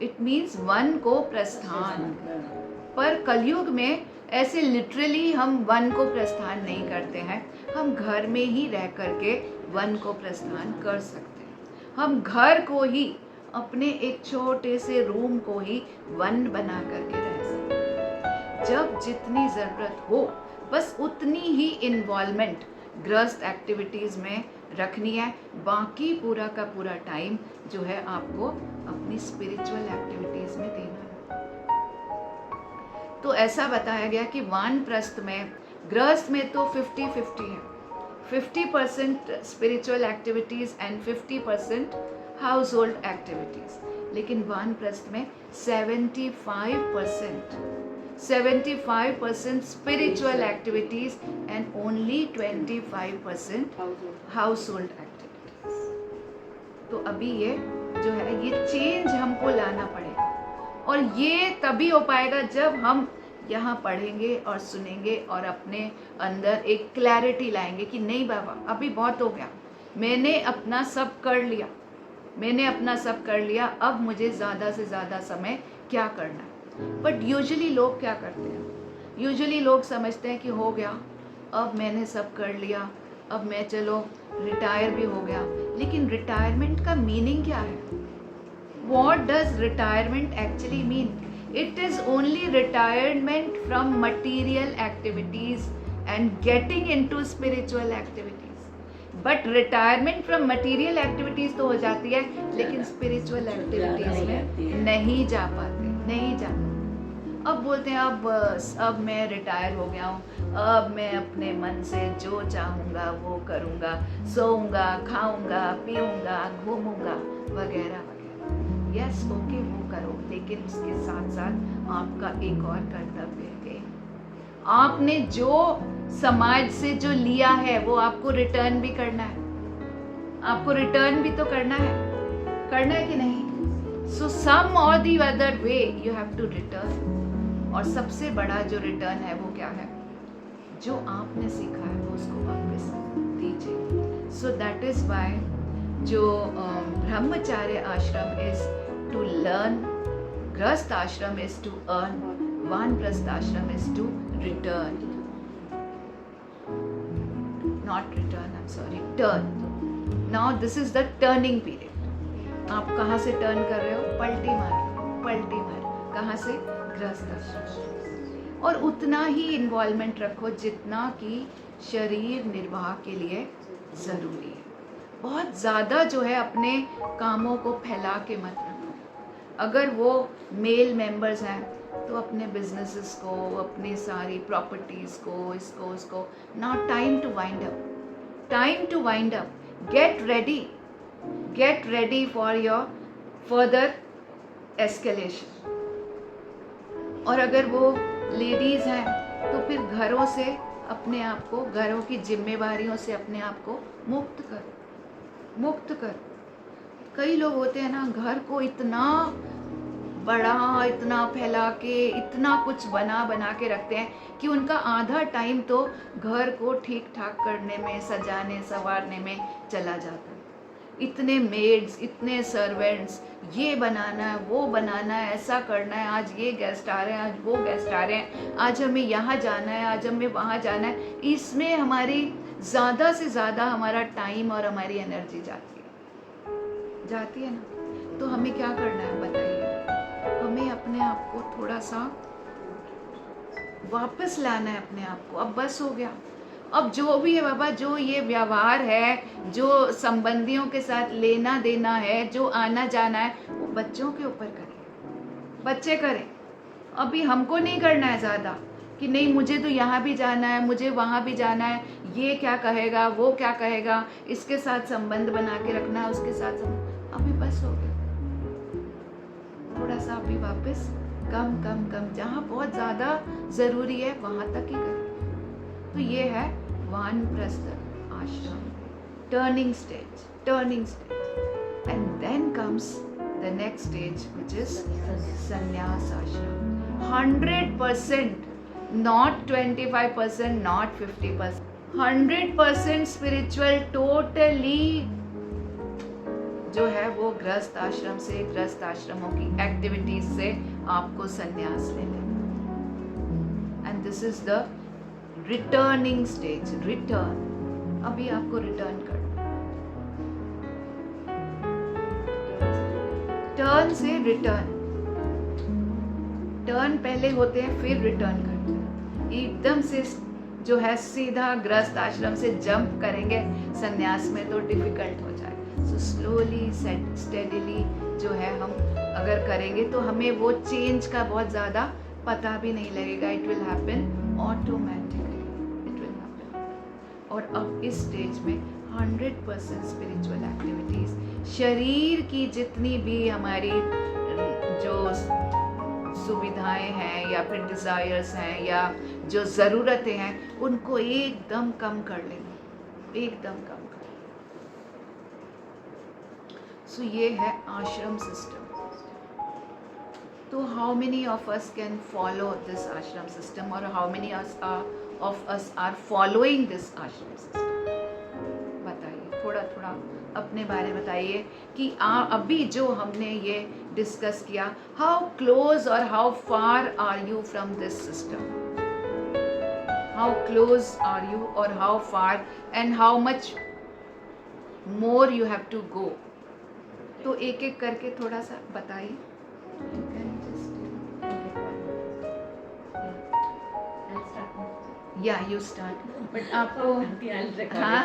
It means वन को प्रस्थान। पर कलयुग में ऐसे लिटरली हम वन को प्रस्थान नहीं करते हैं, हम घर में ही रह करके वन को प्रस्थान कर सकते हैं। हम घर को ही, अपने एक छोटे से रूम को ही वन बना करके रह सकते हैं। जब जितनी ज़रूरत हो बस उतनी ही इन्वॉल्वमेंट गृहस्थ एक्टिविटीज़ में रखनी है, बाकी पूरा का पूरा टाइम जो है आपको अपनी स्पिरिचुअल एक्टिविटीज़ में देना है। तो ऐसा बताया गया कि वानप्रस्थ में, गृहस्थ में तो 50-50 है, 50% spiritual activities and 50% house hold activities, लेकिन वानप्रस्थ में 75% spiritual activities and only 25% household activities. तो अभी ये जो है ये चेंज हमको लाना पड़ेगा, और ये तभी हो पाएगा जब हम यहाँ पढ़ेंगे और सुनेंगे और अपने अंदर एक क्लैरिटी लाएंगे कि नहीं बाबा अभी बहुत हो गया, मैंने अपना सब कर लिया, अब मुझे ज़्यादा से ज़्यादा समय क्या करना है। बट यूजुअली लोग क्या करते हैं, यूजुअली लोग समझते हैं कि हो गया, अब मैंने सब कर लिया, अब मैं चलो रिटायर भी हो गया। लेकिन रिटायरमेंट का मीनिंग क्या है? What does retirement actually mean? It is only retirement from material activities and getting into spiritual activities. But retirement from material activities तो हो जाती है, लेकिन spiritual activities में नहीं जा पाते। अब बोलते हैं अब मैं रिटायर हो गया हूँ, अब मैं अपने मन से जो चाहूँगा वो करूँगा, सोऊंगा, खाऊंगा, पीऊँगा, घूमूंगा वगैरह वगैरह। यस ओके, वो करो, लेकिन उसके साथ साथ आपका एक और कर्तव्य है। आपने जो समाज से जो लिया है वो आपको रिटर्न भी करना है, आपको रिटर्न भी तो करना है कि नहीं? सो सम और the other way you have to return. और सबसे बड़ा जो रिटर्न है वो क्या है? जो आपने सीखा है वो उसको वापस दीजिए। सो दैट इज वाई जो ब्रह्मचार्य आश्रम इज टू लर्न, गृहस्थ ashram is to earn, Vanaprastha ashram is to return, not return, I am sorry, turn. Now this is the turning period. आप कहाँ से टर्न कर रहे हो? पलटी मार, कहाँ से? गृहस्थ आश्रम। और उतना ही इन्वॉल्वमेंट रखो जितना कि शरीर निर्वाह के लिए ज़रूरी है। बहुत ज़्यादा जो है अपने कामों को फैला के मत रखो। अगर वो मेल मेंबर्स हैं तो अपने बिजनेसेस को, अपनी सारी प्रॉपर्टीज़ को, इसको उसको, now time to wind up, get ready for your further escalation. और अगर वो लेडीज़ हैं तो फिर घरों से अपने आप को, घरों की जिम्मेवारियों से अपने आप को मुक्त करो। कई लोग होते हैं ना, घर को इतना बड़ा, इतना फैला के, इतना कुछ बना के रखते हैं कि उनका आधा टाइम तो घर को ठीक ठाक करने में, सजाने संवारने में चला जाता है। इतने मेड्स, इतने सर्वेंट्स, ये बनाना है, वो बनाना है, ऐसा करना है, आज ये गेस्ट आ रहे हैं, आज वो गेस्ट आ रहे हैं, आज हमें यहाँ जाना है, आज हमें वहाँ जाना है। इसमें हमारी ज़्यादा से ज़्यादा हमारा टाइम और हमारी एनर्जी जाती है ना। तो हमें क्या करना है बताइए? हमें अपने आप को थोड़ा सा वापस लाना है अपने आप को। अब बस हो गया, अब जो भी है बाबा, जो ये व्यवहार है, जो संबंधियों के साथ लेना देना है, जो आना जाना है, वो बच्चों के ऊपर करें, बच्चे करें। अभी हमको नहीं करना है ज़्यादा कि नहीं मुझे तो यहाँ भी जाना है, मुझे वहाँ भी जाना है, ये क्या कहेगा, वो क्या कहेगा, इसके साथ संबंध बना के रखना है, उसके साथ अभी बस हो गया। थोड़ा सा अभी वापस कम, जहाँ बहुत ज़्यादा ज़रूरी है वहाँ तक ही करें। तो ये है वानप्रस्थ आश्रम, turning stage, and then comes the next stage which is Sannyasa ashram. 100%, not 25%, not 50%, 100% spiritual, totally जो है वो गृहस्थ आश्रम से, गृहस्थ आश्रमों की एक्टिविटीज से आपको संन्यास ले लेना। And this is the returning stage, return. अभी आपको रिटर्न करना, टर्न से रिटर्न, टर्न पहले होते हैं फिर रिटर्न करते हैं। एकदम से जो है सीधा गृहस्थ आश्रम से जंप करेंगे संन्यास में तो डिफिकल्ट हो जाए। सो स्लोली स्टेडीली जो है हम अगर करेंगे तो हमें वो चेंज का बहुत ज़्यादा पता भी नहीं लगेगा। It will happen automatically, it will happen. और अब इस स्टेज में 100% स्पिरिचुअल एक्टिविटीज़, शरीर की जितनी भी हमारी जो सुविधाएं हैं या फिर डिज़ायर्स हैं या जो ज़रूरतें हैं उनको एकदम कम कर लेना, एकदम कम कर लेना। सो ये है आश्रम सिस्टम। तो how many of us can follow this ashram system और how many of us are following this ashram system? बताइए, थोड़ा थोड़ा अपने बारे में बताइए कि अभी जो हमने ये डिस्कस किया, हाउ क्लोज और how far are you from this system? How close are you और how far and how much more you have to go? तो एक एक करके थोड़ा सा बताइए। या यू स्टार्ट, बट आपको Auntie, I'll record it. हाँ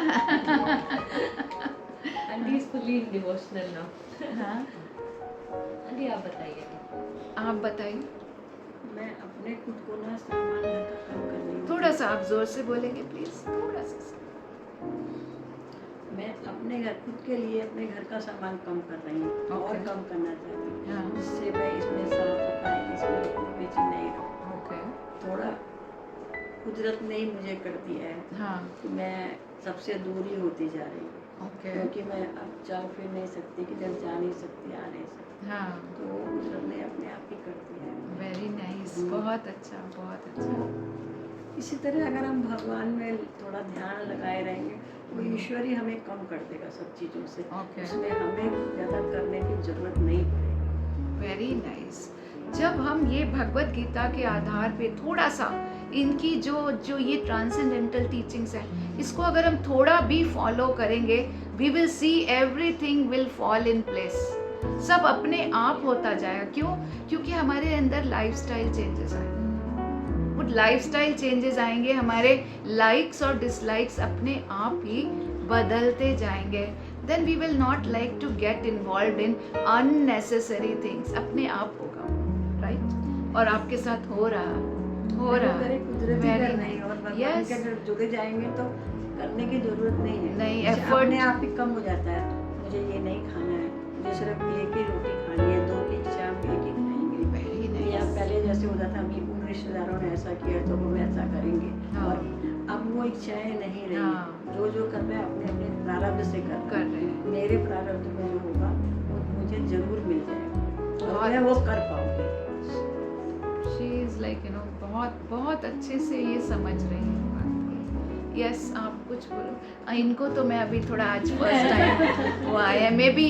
Auntie is fully devotional now. हाँ, Auntie, आप बताइए। आप बताइए। मैं अपने खुद को ना सामान घर का कम कर रही हूँ। थोड़ा सा आप जोर से बोलेंगे प्लीज, थोड़ा सा। मैं अपने घर खुद के लिए अपने घर का सामान कम कर रही हूँ और Okay. कम करना चाहती हूँ, हाँ, जिससे मैं इसमें साफ सफाई इसमें अपनी बेची नहीं रहूँ। ओके, थोड़ा कुदरत ने ही मुझे कर दिया है हाँ, कि मैं सबसे दूर ही होती जा रही हूँ, ओके, क्योंकि मैं अब चल फिर नहीं सकती, किधर जा नहीं सकती, आ नहीं सकती, हाँ, तो वो कुदरत ने अपने आप ही कर दिया है। वेरी नाइस, बहुत अच्छा, बहुत तो अच्छा। इसी तरह अगर हम भगवान में थोड़ा ध्यान लगाए रहेंगे तो ईश्वर ही हमें कम कर देगा सब चीज़ों से। Okay. उसमें हमें ज़्यादा करने की जरूरत नहीं पड़ेगी। Very nice. जब हम ये भगवत गीता के आधार पे थोड़ा सा इनकी जो ये ट्रांसेंडेंटल टीचिंग्स हैं, इसको अगर हम थोड़ा भी फॉलो करेंगे, we will see everything will fall in place. सब अपने आप होता जाएगा। क्यों? क्योंकि हमारे अंदर लाइफस्टाइल चेंजेस आए। वो लाइफस्टाइल चेंजेस आएंगे, हमारे लाइक्स और डिसलाइक्स अपने आप ही बदलते जाएंगे। Then we will not like to get involve in unnecessary things. अपने आप होगा, राइट? और आपके साथ हो रहा करे कुदरती कर Very रही है और nice. भगवान Yes. के अगर जुड़े जाएंगे तो करने की जरूरत नहीं है। नहीं, जैसे effort- अपने आप ही कम हो जाता है। मुझे ये नहीं खाना है, मुझे सिर्फ एक ही रोटी खानी है, दो की शाम एक ही खाएंगे। वेरी या नाइस। पहले जैसे होता था अभी उन रिश्तेदारों ने ऐसा किया तो हम ऐसा करेंगे, हाँ। और अब वो इच्छाएं नहीं रही। हाँ। जो कर रहे हैं अपने अपने प्रारब्ध से कर कर रहे हैं। मेरे प्रारब्ध में जो होगा वो मुझे जरूर मिल जाएगा और मैं वो कर पाऊंगी। शी इज लाइक बहुत बहुत अच्छे से ये समझ रही है बात। यस, आप कुछ बोलो। इनको तो मैं अभी थोड़ा आज फर्स्ट टाइम वो आया है, मे बी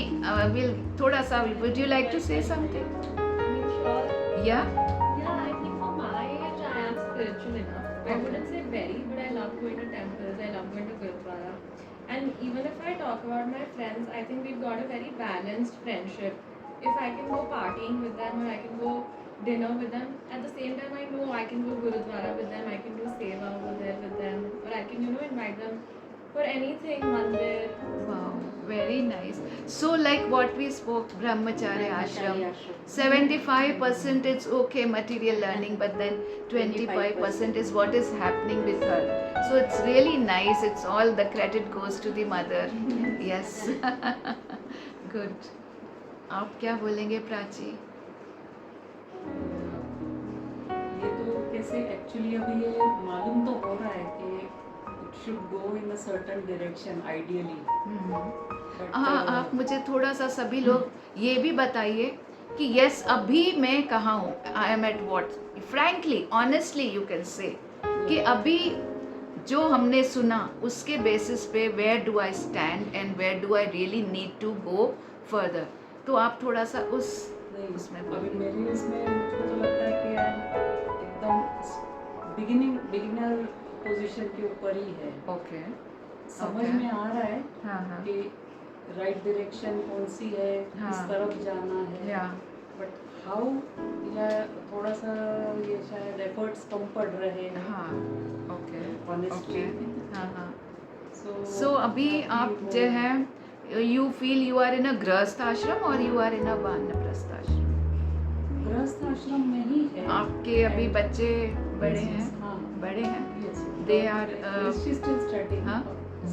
विल थोड़ा सा। Would you like to say something? Sure. या Yeah, I think for my age, I am spiritual enough. I wouldn't say very, but I love going to temples. I love going to Gurudwara. And even if I talk about my friends, I think we've got a very balanced friendship. If I can go partying with them or I can go dinner with them, at the same time I know I can go Gurudwara with them, I can do seva over there with them, or I can, invite them for anything, mandir. wow, very nice. So like what we spoke, brahmacharya ashram, ashram. 75% it's okay material learning, but then 25% is what is happening with her. So it's really nice. It's all the credit goes to the mother. Yes. Good. आप क्या बोलेंगे प्राची? ये तो कैसे actually अभी ये मालूम तो हो रहा है कि it should go in a certain direction ideally. हाँ, आप मुझे थोड़ा सा सभी लोग ये भी बताइए कि यस अभी मैं कहाँ हूँ, I am at what, frankly honestly you can say कि अभी जो हमने सुना उसके बेसिस पे where do I stand and where do I really need to go further. तो आप थोड़ा सा उसमें अभी बोलिए। मेरी इसमें मुझको तो लगता है कि एकदम बिगिनर पोजीशन के ऊपर ही है। ओके, समझ Okay. में आ रहा है हाँ हाँ कि राइट डायरेक्शन कौन सी है, हाँ। किस तरफ जाना है, या बट हाउ या थोड़ा सा ये शायद एफर्ट्स कम पड़ रहे हैं हाँ ओके ऑनेस्टली हाँ हाँ सो सो अभी आप जो है you feel you are in a grihastha ashram और यू आर इन अ वानप्रस्थ आश्रम? गृहस्थ आश्रम में ही है आपके अभी And- बच्चे बड़े Yes, हैं? yes, हाँ बड़े हैं? yes They are, she is still studying huh?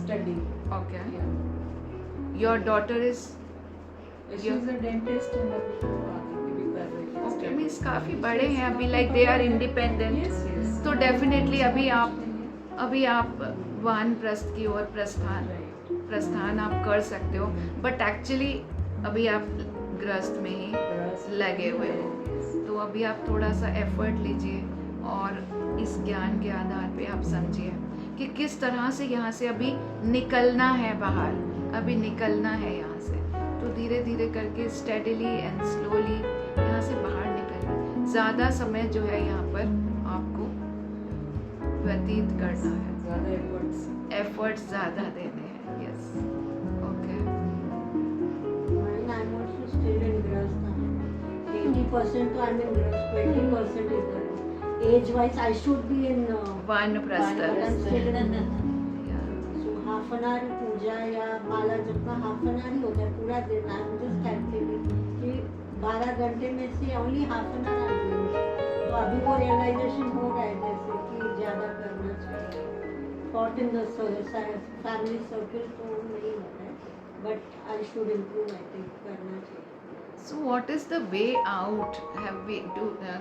studying okay yeah your daughter is she is a dentist and अभी तो आगे की भी कर रही है ओके study. मीन्स काफ़ी बड़े हैं अभी, like they are independent. Yes, yes. तो डेफिनेटली अभी आप वानप्रस्थ की ओर प्रस्थान आप कर सकते हो, बट एक्चुअली अभी आप गृहस्थ में ही लगे हुए हो. तो अभी आप थोड़ा सा एफर्ट लीजिए और इस ज्ञान के आधार पे आप समझिए कि किस तरह से यहाँ से अभी निकलना है बाहर, अभी निकलना है यहाँ से. तो धीरे धीरे करके स्टेडीली एंड स्लोली यहाँ से बाहर निकलिए. ज़्यादा समय जो है यहाँ पर आपको व्यतीत करना है, ज़्यादा efforts. एफर्ट्स ज़्यादा देने हैं. Yes okay While I'm also still in Grasta. 80% तो I'm in Grasta, 20% is there. Age-wise, I should be in वानप्रस्थ. but I'm still in Yeah. So half an hour पूजा या माला जपना half an hour ही होता है पूरा दिन. I'm just calculating कि 12 घंटे में से only half an hour I'm doing. तो अभी वो realization हो रहा है जैसे कि ज़्यादा करना चाहिए. Caught in the family circle तो नहीं होता है. But I should improve, I think, करना चाहिए. So what is the way out?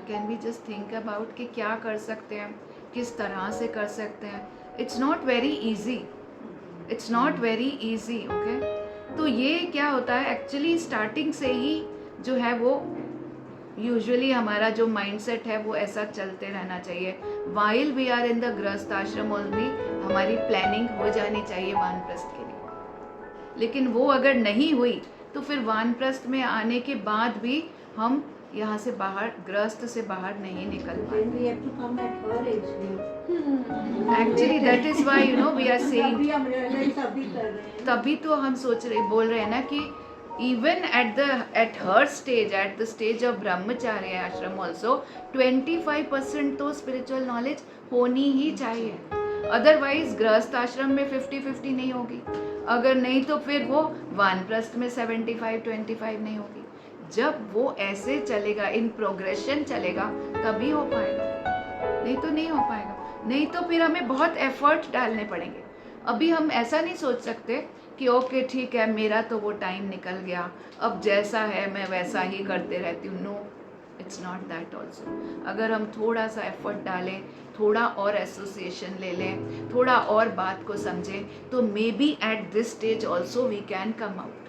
Can we just think about कि क्या कर सकते हैं, किस तरह से कर सकते हैं? It's not very easy. It's not very easy, okay? तो ये क्या होता है एक्चुअली स्टार्टिंग से ही जो है वो यूजुअली हमारा जो माइंडसेट है वो ऐसा चलते रहना चाहिए. While we are in the गृहस्थ आश्रम only हमारी प्लानिंग हो जानी चाहिए वानप्रस्थ के लिए. लेकिन वो अगर नहीं हुई तो फिर वानप्रस्थ में आने के बाद भी हम यहाँ से बाहर गृहस्थ से बाहर नहीं निकल Then पाएंगे. we have to come at her age now. Actually that is why we are saying, अभी हम realize अभी कर रहे हैं. तभी तो हम बोल रहे हैं ना कि even at her stage, at the stage of ब्रह्मचार्य आश्रम also 25% तो स्पिरिचुअल नॉलेज होनी ही चाहिए. अदरवाइज गृहस्थ आश्रम में 50-50 नहीं होगी. अगर नहीं तो फिर वो वानप्रस्थ में 75-25 नहीं होगी. जब वो ऐसे चलेगा, इन प्रोग्रेशन चलेगा, तभी हो पाएगा. नहीं तो नहीं हो पाएगा. नहीं तो फिर हमें बहुत एफर्ट डालने पड़ेंगे. अभी हम ऐसा नहीं सोच सकते कि ओके ठीक है मेरा तो वो टाइम निकल गया, अब जैसा है मैं वैसा ही करते रहती हूँ. No, it's not that also. अगर हम थोड़ा सा एफर्ट डालें, थोड़ा और एसोसिएशन ले लें, थोड़ा और बात को समझें, तो maybe at this stage also we can come out.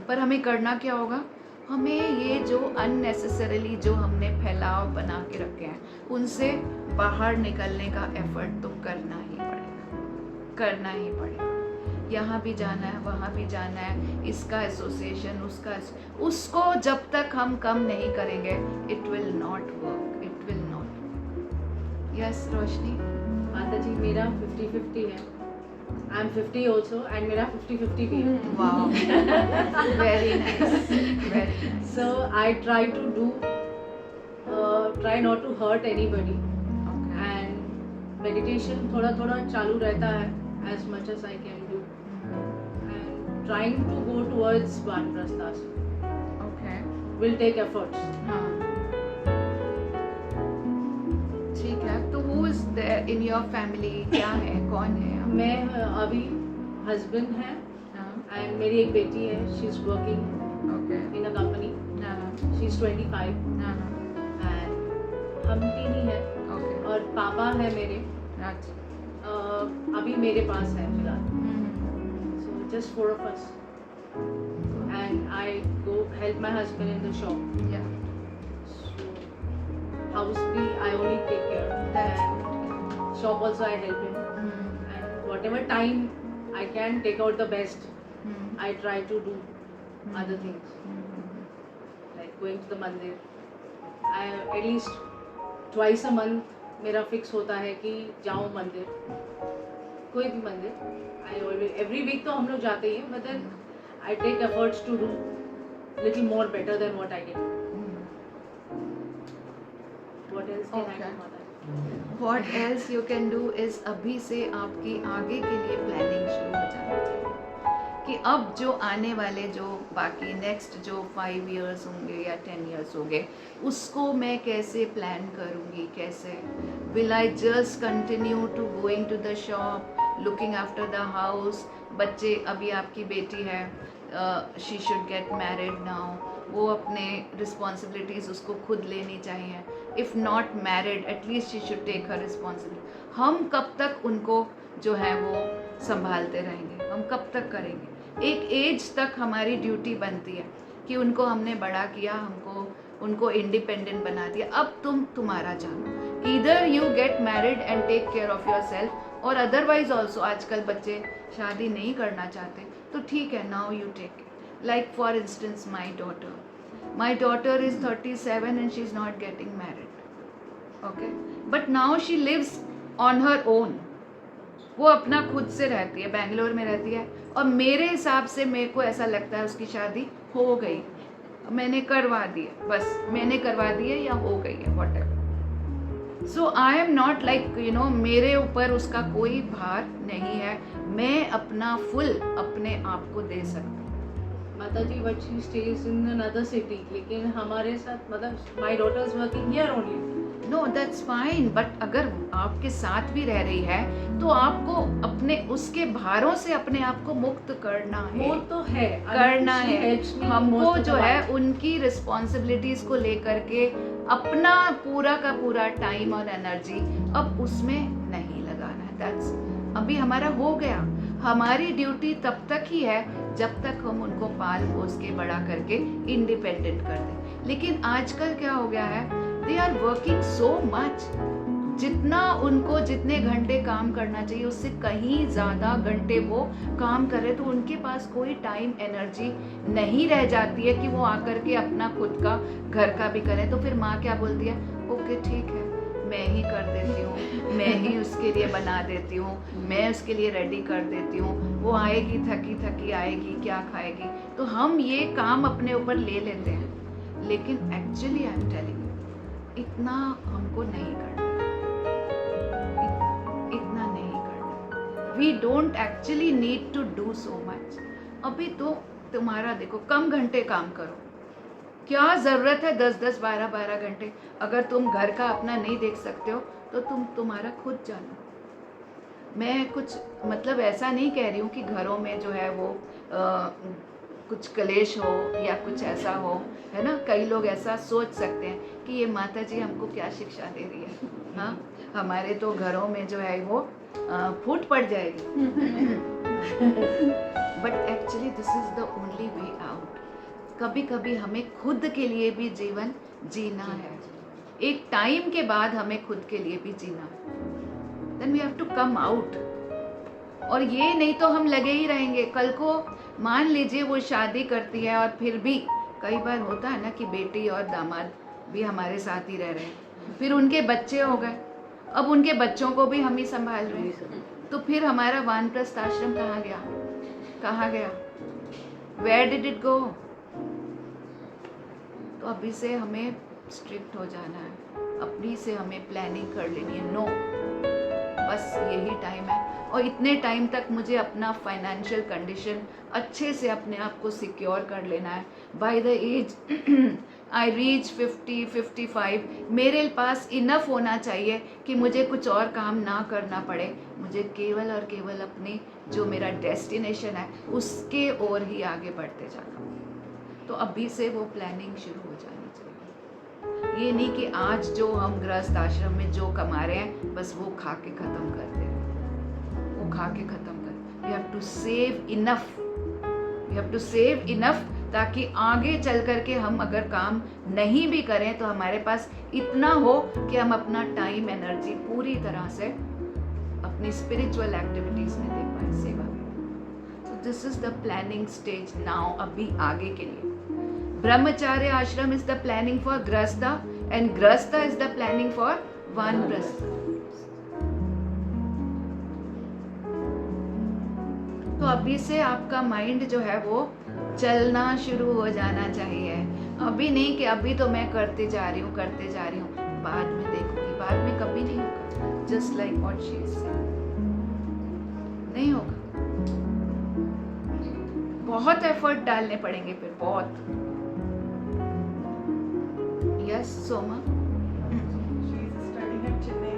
पर हमें करना क्या होगा? हमें ये जो अननेसेसरीली जो हमने फैलाव बना के रखे हैं उनसे बाहर निकलने का एफर्ट तो करना ही पड़ेगा, करना ही पड़ेगा. यहाँ भी जाना है, वहाँ भी जाना है, इसका एसोसिएशन, उसको जब तक हम कम नहीं करेंगे it will not work, it will not. Yes Roshni. माता जी मेरा 50-50 है. आई एम 50 ऑल्सो एंड मेरा 50-50 भी है. Wow, very nice, very nice. So I try to do try not to hurt anybody and meditation थोड़ा थोड़ा चालू रहता है as much as I can do and trying to go towards वानप्रस्थ आश्रम ओके. will take efforts. हाँ ठीक है. तो who is there in your family? क्या है, कौन है? मैं अभी हस्बैंड है एंड मेरी एक बेटी है. She is working okay. In a company. She is 25 and हम तीन ही हैं. ओके. और पापा है मेरे अच्छा. अभी मेरे पास है फिलहाल. So just 4 of us and I go help my husband in the shop. या So house bhi I only take care and shop also I help him and whatever time I can take out the best I try to do other things like going to the mandir. I at least twice a month मेरा fix होता है कि जाऊँ मंदिर, कोई भी मंदिर. I always every week तो हम लोग जाते ही हैं but then I take efforts to do little more better than what I can. what else can I Okay. do, Mataji? What else you can do is अभी से आपकी आगे के लिए प्लानिंग शुरू हो जानी चाहिए कि अब जो आने वाले जो बाकी नेक्स्ट जो 5 years होंगे या 10 years होंगे उसको मैं कैसे प्लान करूँगी, कैसे will I just continue to going to the shop, looking after the house. बच्चे, अभी आपकी बेटी है, she should get married now, वो अपने रिस्पॉन्सिबिलिटीज़ उसको खुद लेनी चाहिए. If not married at least she should take her responsibility. हम कब तक उनको जो है वो संभालते रहेंगे, हम कब तक करेंगे. एक एज तक हमारी ड्यूटी बनती है कि उनको हमने बड़ा किया, उनको इंडिपेंडेंट बना दिया. अब तुम्हारा जानो, either you get married and take care of yourself और अदरवाइज ऑल्सो. आजकल बच्चे शादी नहीं करना चाहते तो ठीक है, now you take care. Like for instance my daughter is 37 and she is not getting married. Okay, but now she lives on her own. वो अपना खुद से रहती है, बेंगलोर में रहती है और मेरे हिसाब से मेरे को ऐसा लगता है उसकी शादी हो गई, मैंने करवा दी है, बस मैंने करवा दी है या हो गई है, whatever. So I am not like मेरे ऊपर उसका कोई भार नहीं है, मैं अपना फुल अपने आप को दे सकती हूँ. Mataji, but she stays in another city. लेकिन हमारे साथ मतलब my daughter is working here only. No that's fine, but अगर आपके साथ भी रह रही है तो आपको अपने उसके भारों से अपने आप को मुक्त करना है, वो तो है करना She है. helps me हमको most of जो the है while. उनकी रिस्पॉन्सिबिलिटीज को लेकर के अपना पूरा का पूरा टाइम और एनर्जी अब उसमें नहीं लगाना है. दैट्स अभी हमारा हो गया. हमारी ड्यूटी तब तक ही है जब तक हम उनको पाल पोस के बड़ा करके इंडिपेंडेंट कर दें. लेकिन आजकल क्या हो गया है, they are working so much. जितना उनको जितने घंटे काम करना चाहिए उससे कहीं ज़्यादा घंटे वो काम करे तो उनके पास कोई टाइम एनर्जी नहीं रह जाती है कि वो आकर के अपना खुद का घर का भी करें. तो फिर माँ क्या बोलती है, ओके ठीक है, मैं ही कर देती हूँ, मैं ही उसके लिए बना देती हूँ, मैं उसके लिए रेडी कर देती हूँ, वो आएगी थकी थकी आएगी, क्या खाएगी. तो हम ये काम अपने ऊपर ले लेते हैं, लेकिन actually I am telling you इतना हमको नहीं करना, इतना नहीं करना. We don't actually need to do so much. अभी तो तुम्हारा देखो, कम घंटे काम करो, क्या ज़रूरत है 10-10 12-12 घंटे. अगर तुम घर का अपना नहीं देख सकते हो तो तुम्हारा खुद जानो. मैं कुछ मतलब ऐसा नहीं कह रही हूँ कि घरों में जो है वो कुछ कलेश हो या कुछ ऐसा हो, है ना. कई लोग ऐसा सोच सकते हैं कि ये माता जी हमको क्या शिक्षा दे रही है. हाँ, हमारे तो घरों में जो है वो फूट पड़ जाएगी. But actually this is the only way out. कभी कभी हमें खुद के लिए भी जीवन जीना है. एक टाइम के बाद हमें खुद के लिए भी जीना है. Then we have to come out. और ये नहीं तो हम लगे ही रहेंगे. कल को मान लीजिए वो शादी करती है और फिर भी कई बार होता है ना कि बेटी और दामाद भी हमारे साथ ही रह रहे हैं, फिर उनके बच्चे हो गए, अब उनके बच्चों को भी हम ही संभाल रहे हैं. तो फिर हमारा वानप्रस्थ आश्रम कहाँ गया, कहाँ गया, वेयर डिड इट गो. तो अभी से हमें स्ट्रिक्ट हो जाना है, अपनी से हमें प्लानिंग कर लेनी है. नो, बस यही टाइम है और इतने टाइम तक मुझे अपना फाइनेंशियल कंडीशन अच्छे से अपने आप को सिक्योर कर लेना है. By the age I reach 50-55 मेरे पास इनफ होना चाहिए कि मुझे कुछ और काम ना करना पड़े. मुझे केवल और केवल अपनी जो मेरा डेस्टिनेशन है उसके ओर ही आगे बढ़ते जाना. तो अभी से वो प्लानिंग शुरू हो जानी चाहिए. ये नहीं कि आज जो हम गृहस्थ आश्रम में जो कमा रहे हैं बस वो खा के ख़त्म कर दें, वो खा के ख़त्म कर. We have to save enough, we have to save enough ताकि आगे चल कर के हम अगर काम नहीं भी करें तो हमारे पास इतना हो कि हम अपना टाइम एनर्जी पूरी तरह से अपनी स्पिरिचुअल एक्टिविटीज़ में दे पाए, सेवा में. So this is the planning stage now. अभी आगे के लिए ब्रह्मचार्य ashram is the planning for गृहस्था and गृहस्था is the planning for वानप्रस्थ. तो अभी से आपका माइंड जो है वो चलना शुरू हो जाना चाहिए. अभी नहीं कि अभी तो मैं करते जा रही हूँ, बाद में देख बाद में कभी नहीं होगा. Just like what she is saying, नहीं होगा. बहुत एफर्ट डालने पड़ेंगे फिर, बहुत. Yes Soma. She is studying at Chennai.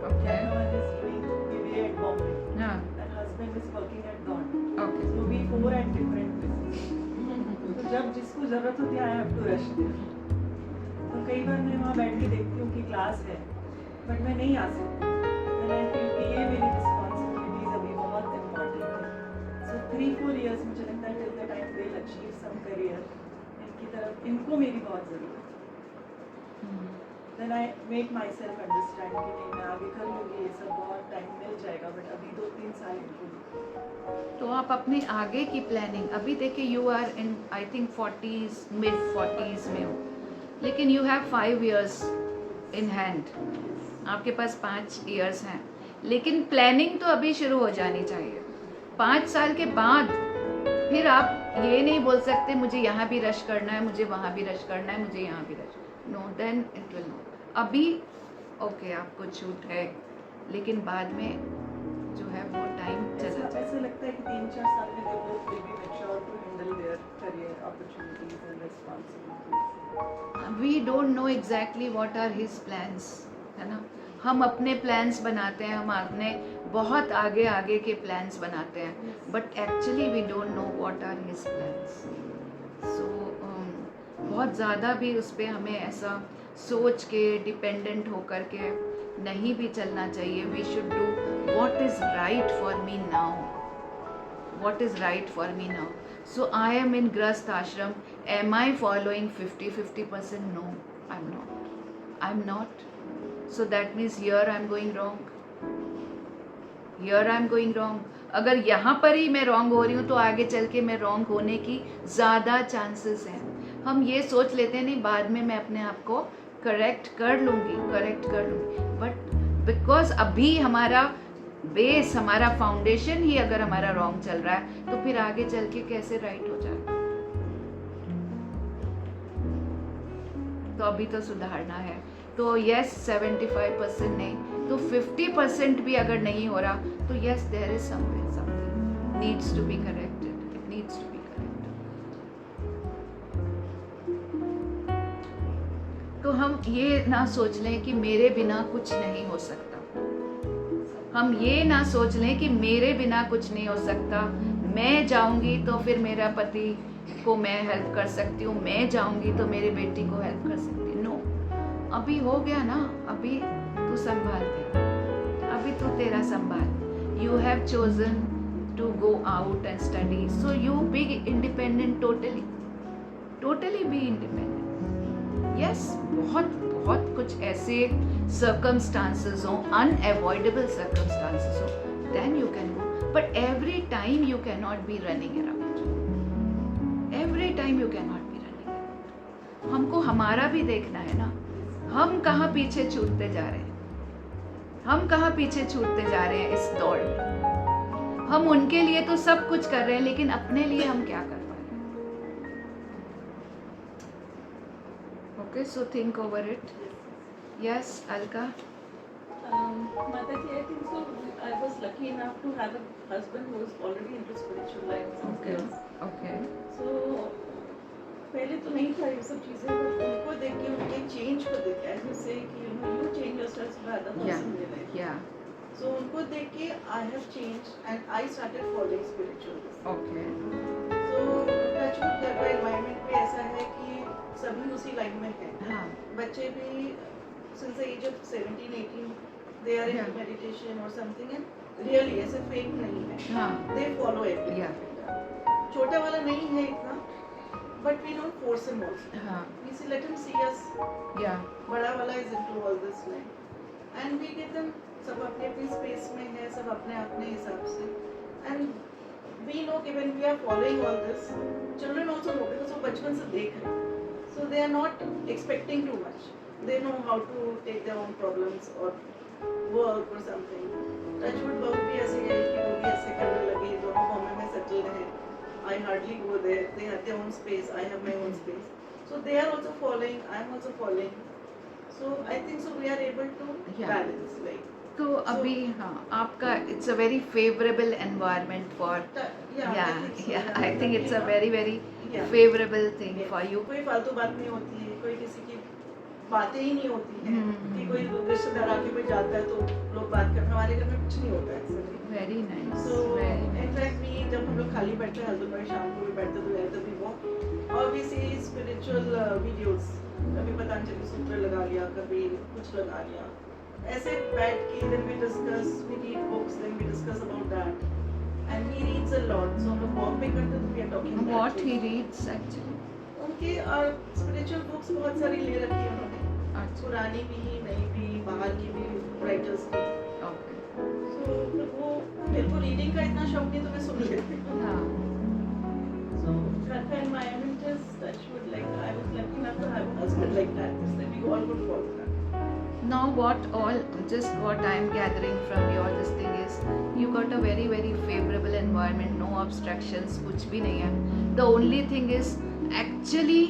Okay. One is doing BBA at Bombay. हाँ. And husband is working at Dawn. Okay. So we four at different places. तो जब जिसको जरूरत होती है I have to rush there. तो कई बार मैं वहाँ बैठ के देखती हूँ कि क्लास है, बट मैं नहीं आ सकती. Then I feel कि ये मेरी responsibilities अभी बहुत important है. So 3-4 years मुझे लगता है till the time they'll achieve some career. इनकी तरफ इनको मेरी बहुत ज़रूरत है. Then I make myself understand कि नहीं मैं आगे कर लूँगी, ये सब बहुत टाइम मिल जाएगा, बट अभी 2-3 साल इनको. तो आप अपने आगे की प्लानिंग, अभी देखिए you are in I think 40s, mid 40s में हो, लेकिन you have 5 years in hand. आपके पास 5 years हैं, लेकिन प्लानिंग तो अभी शुरू हो जानी चाहिए. 5 साल के बाद फिर आप ये नहीं बोल सकते मुझे यहाँ भी रश करना है, मुझे वहाँ भी रश करना है, मुझे यहाँ भी rush. No, then it will know. अभी ओके आपको छूट है, लेकिन बाद में जो है वो टाइम चला जाए. ऐसा लगता है कि 3-4 साल में they both will be mature to handle their career opportunities and responsibilities. We don't know exactly what are his plans, है ना. हम अपने प्लान्स बनाते हैं, हम अपने बहुत आगे आगे के प्लान्स बनाते हैं, but actually we don't know what are his plans. So बहुत ज़्यादा भी उस पर हमें ऐसा सोच के डिपेंडेंट होकर के नहीं भी चलना चाहिए. We should do what is right for me now, what is right for me now. So I am in Grast ashram. Am I following 50%? No, I'm not. I'm not. So that means here I'm going wrong. Here I'm going wrong. अगर यहाँ पर ही मैं wrong हो रही हूँ तो आगे चल के मैं रॉन्ग होने की ज़्यादा चांसेस हैं. हम ये सोच लेते हैं नहीं बाद में मैं अपने आप को करेक्ट कर लूँगी, बट बिकॉज अभी हमारा बेस, हमारा फाउंडेशन ही अगर हमारा रॉन्ग चल रहा है तो फिर आगे चल के कैसे राइट हो जाए. तो अभी तो सुधारना है. तो यस 75% नहीं तो 50% भी अगर नहीं हो रहा तो yes there is something needs to be corrected, it needs to be corrected. तो हम ये ना सोच लें कि मेरे बिना कुछ नहीं हो सकता. हम ये ना सोच लें कि मेरे बिना कुछ नहीं हो सकता. मैं जाऊंगी तो फिर मेरा पति को मैं हेल्प कर सकती हूँ, मैं जाऊंगी तो मेरे बेटी को हेल्प कर सकती हूँ. नो, अभी हो गया ना, अभी तू संभाल दे, अभी तू तेरा संभाल. You have chosen to go out and study, so you be independent, totally be independent. Yes, बहुत कुछ ऐसे circumstances हो, unavoidable circumstances हो, then you can go. But every time you cannot be running around. Every time you cannot be running around. हमको हमारा भी देखना है ना. हम कहाँ पीछे छूटते जा रहे हैं, हम कहाँ पीछे छूटते जा रहे हैं इस दौड़ में. हम उनके लिए तो सब कुछ कर रहे हैं, लेकिन अपने लिए हम क्या कर पा रहे हैं. Okay, so think over it. Yes, Alka. Mataji, I think so. I was lucky enough to have a husband who was already into spiritual life since Okay. years. Okay. So पहले तो नहीं था ये सब चीजें, बट उनको देख के, उनके चेंज को देख के, as you say कि you change yourself by other Yeah. person in your life. Yeah. So उनको देख के I have changed and I started following spiritualism. Okay. So touch wood घर का environment भी ऐसा है कि सभी उसी लाइन में हैं. हाँ. बच्चे भी since the age of 17-18 they are into Yeah. meditation or something, and really ऐसे fake नहीं है. हाँ. They follow everything. Yeah. छोटा वाला नहीं है इतना, but we don't force him also. हाँ. We say let him see us. Yeah. बड़ा वाला is into all this line, and we get them. सब अपने अपने space में है, सब अपने अपने हिसाब से, and we know कि when we are following all this, children also know because वो बचपन से देख रहे हैं. So they are not expecting too much. They know how to take their own problems or work or something. Touchwood बहू भी ऐसे है कि वो भी ऐसे करने लगी, दोनों बॉम्बे में settled हैं. I hardly go there. They have their own space. I have my own space. So they are also following. I am also following. So I think so we are able to Yeah. balance like. तो अभी हाँ आपका it's a very favourable environment for Yeah, I think so. yeah I think it's a very very Yeah. favorable thing for you. कोई फालतू बात नहीं होती है, कोई किसी की बातें ही नहीं होती है कि कोई रिश्तेदार आके कोई जाता है तो लोग बात करते, हमारे घर में कुछ नहीं होता है actually. Very nice. So Very in nice. fact we जब हम लोग खाली बैठते हैं हस्बैंड वाइफ शाम को भी बैठते तो wherever we walk और we see spiritual videos, कभी पतंजलि सूत्र लगा लिया, कभी कुछ लगा लिया, ऐसे बैठ के then we discuss, we read books, then we discuss about that and he reads a lot, so हम लोग walk पे करते तो we are talking that What way. he reads actually. उनकी स्पिरिचुअल बुक्स बहुत सारी ले रखी है उन्होंने, अच्छा. पुरानी भी नई भी बाहर की भी राइटर्स की. Okay. So वो मेरे को रीडिंग का इतना शौक नहीं तो मैं सुन लेती हूँ. हाँ. So that environment is touchwood, like I was lucky enough to have a husband like that. So we all good for that. Now what I am gathering from your this thing is you got a very very favorable environment, no obstructions, कुछ भी नहीं है. The only thing is actually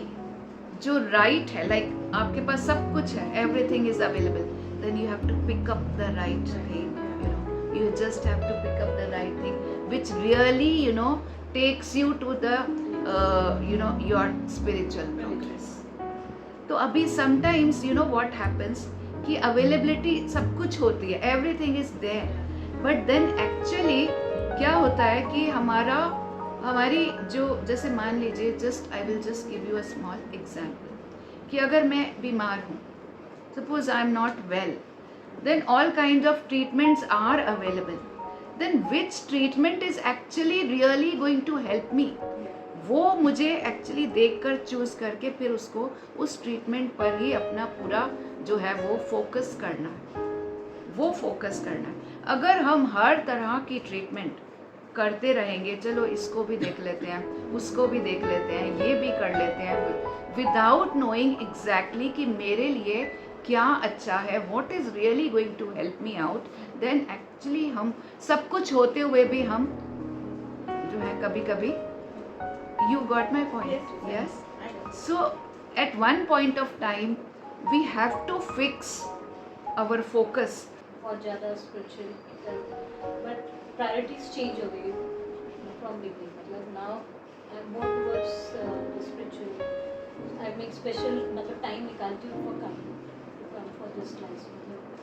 जो right है, like आपके पास सब कुछ है, everything is available, then you have to pick up the right thing, you know, you just have to pick up the right thing which really, you know, takes you to the you know, your spiritual progress. तो अभी sometimes you know what happens कि availability सब कुछ होती है, everything is there, but then actually क्या होता है कि हमारी जो, जैसे मान लीजिए, just I will just give you a small example कि अगर मैं बीमार हूँ, suppose I am not well, then all kind of treatments are available, then which treatment is actually really going to help me, वो मुझे actually देखकर choose करके फिर उसको उस ट्रीटमेंट पर ही अपना पूरा जो है वो फोकस करना है. अगर हम हर तरह की ट्रीटमेंट करते रहेंगे, चलो इसको भी देख लेते हैं, उसको भी देख लेते हैं, ये भी कर लेते हैं, विदाउट नोइंग एग्जैक्टली कि मेरे लिए क्या अच्छा है, what is really going to help me out, then actually हम सब कुछ होते हुए भी हम जो है कभी कभी, you got my point? Yes. So at one point of time we have to fix our focus. बहुत ज़्यादा स्पिरिचुअल, बट प्रायोरिटीज चेंज हो गई फ्रॉम बिगनिंग. मतलब now I am more towards the spiritual. I make special, मतलब time निकालती हूँ for come for this class.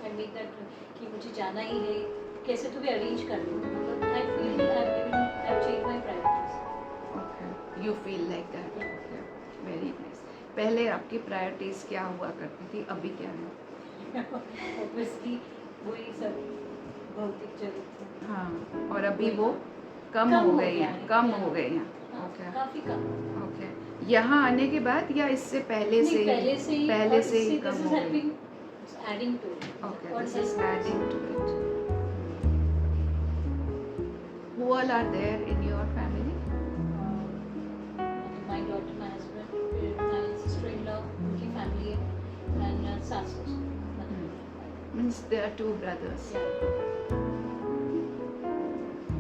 I make that कि मुझे जाना ही है, कैसे तो भी अरेंज कर लूँ. मतलब I feel I have change my priorities. Okay. You feel like that. Okay. Very nice. पहले आपकी प्रायोरिटीज क्या हुआ करती थी, अभी क्या है? ऑब्वियसली वही सब भौतिक जगत. हाँ, और अभी वो कम हो गई हैं, कम हो गई हैं. Okay. काफ़ी कम. Okay. यहाँ आने के बाद या इससे पहले से ही कम हो गई? Adding to it. Okay, What this is helps? adding to it. Who all are there in your family? My daughter, my husband, my sister-in-law, उनकी family है, and सास. Means there are two brothers.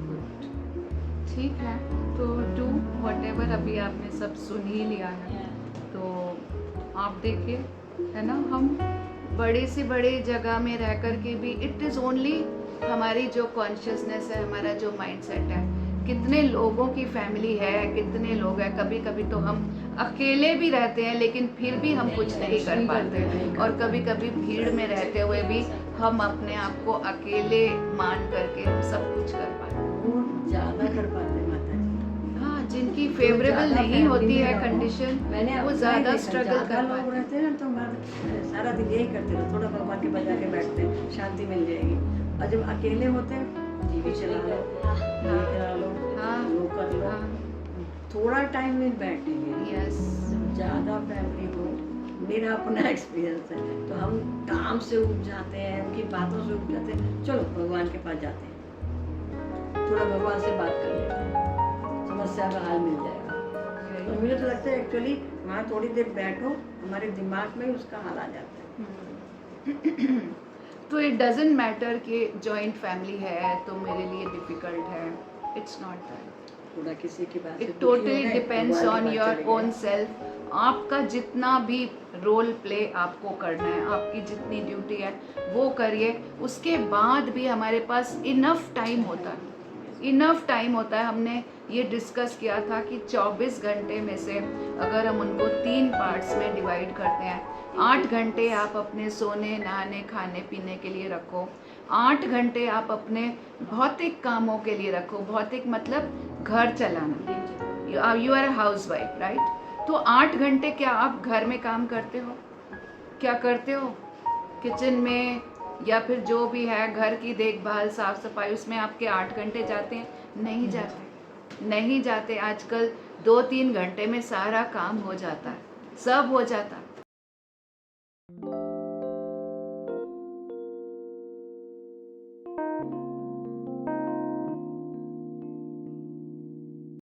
Good. ठीक है, तो do whatever, अभी आपने सब सुन ही लिया है, तो आप देखिए, है ना, हम बड़े से बड़े जगह में रह कर के भी इट इज़ ओनली हमारी जो कॉन्शियसनेस है, हमारा जो माइंडसेट है, कितने लोगों की फैमिली है, कितने लोग हैं, कभी कभी तो हम अकेले भी रहते हैं लेकिन फिर भी हम कुछ नहीं कर पाते, और कभी कभी भीड़ में रहते हुए भी हम अपने आप को अकेले मान करके हम सब कुछ कर पाते हैं. वो ज़्यादा कर पाते हैं माता जी. हाँ, जिनकी फेवरेबल नहीं होती है कंडीशन, वो ज़्यादा स्ट्रगल कर लोग पाते हैं. रहते हैं तो मैं सारा दिन यही करते रहो, थोड़ा भगवान के बजा के बैठते हैं, शांति मिल जाएगी. और जब अकेले होते हैं, टीवी चला लो, टीवी चला लो, हाँ. वो कर लो, थोड़ा टाइम में बैठेंगे. यस. जब ज़्यादा फैमिली हो, मेरा अपना एक्सपीरियंस है, तो हम काम से उठ जाते हैं, उनकी बातों से उठ जाते हैं, चलो भगवान के पास जाते हैं, थोड़ा भगवान से बात कर लेते हैं, समस्या का हल मिल जाएगा. तो मुझे तो लगता है एक्चुअली वहाँ थोड़ी देर बैठो, हमारे दिमाग में उसका हल आ जाता है. तो इट डजेंट मैटर कि जॉइंट फैमिली है तो मेरे लिए डिफ़िकल्ट है, इट्स नॉट दैट. थोड़ा किसी की बात से इट दुखी टोटली हो गए, डिपेंड्स वो वाली ऑन बात योर चली गई। Own self. आपका जितना भी रोल प्ले आपको करना है, आपकी जितनी ड्यूटी है वो करिए। उसके बाद भी हमारे पास इनफ टाइम होता है, इनफ टाइम होता है। हमने ये डिस्कस किया था कि 24 घंटे में से अगर हम उनको 3 पार्ट्स में डिवाइड करते हैं, 8 घंटे आप अपने सोने, नहाने, खाने पीने के लिए रखो, 8 घंटे आप अपने भौतिक कामों के लिए रखो। भौतिक मतलब घर चलाना। You are housewife, right? तो 8 घंटे क्या आप घर में काम करते हो? क्या करते हो? किचन में या फिर जो भी है घर की देखभाल, साफ सफाई, उसमें आपके 8 घंटे जाते हैं? नहीं जाते, नहीं जाते। आजकल 2-3 घंटे में सारा काम हो जाता है, सब हो जाता है।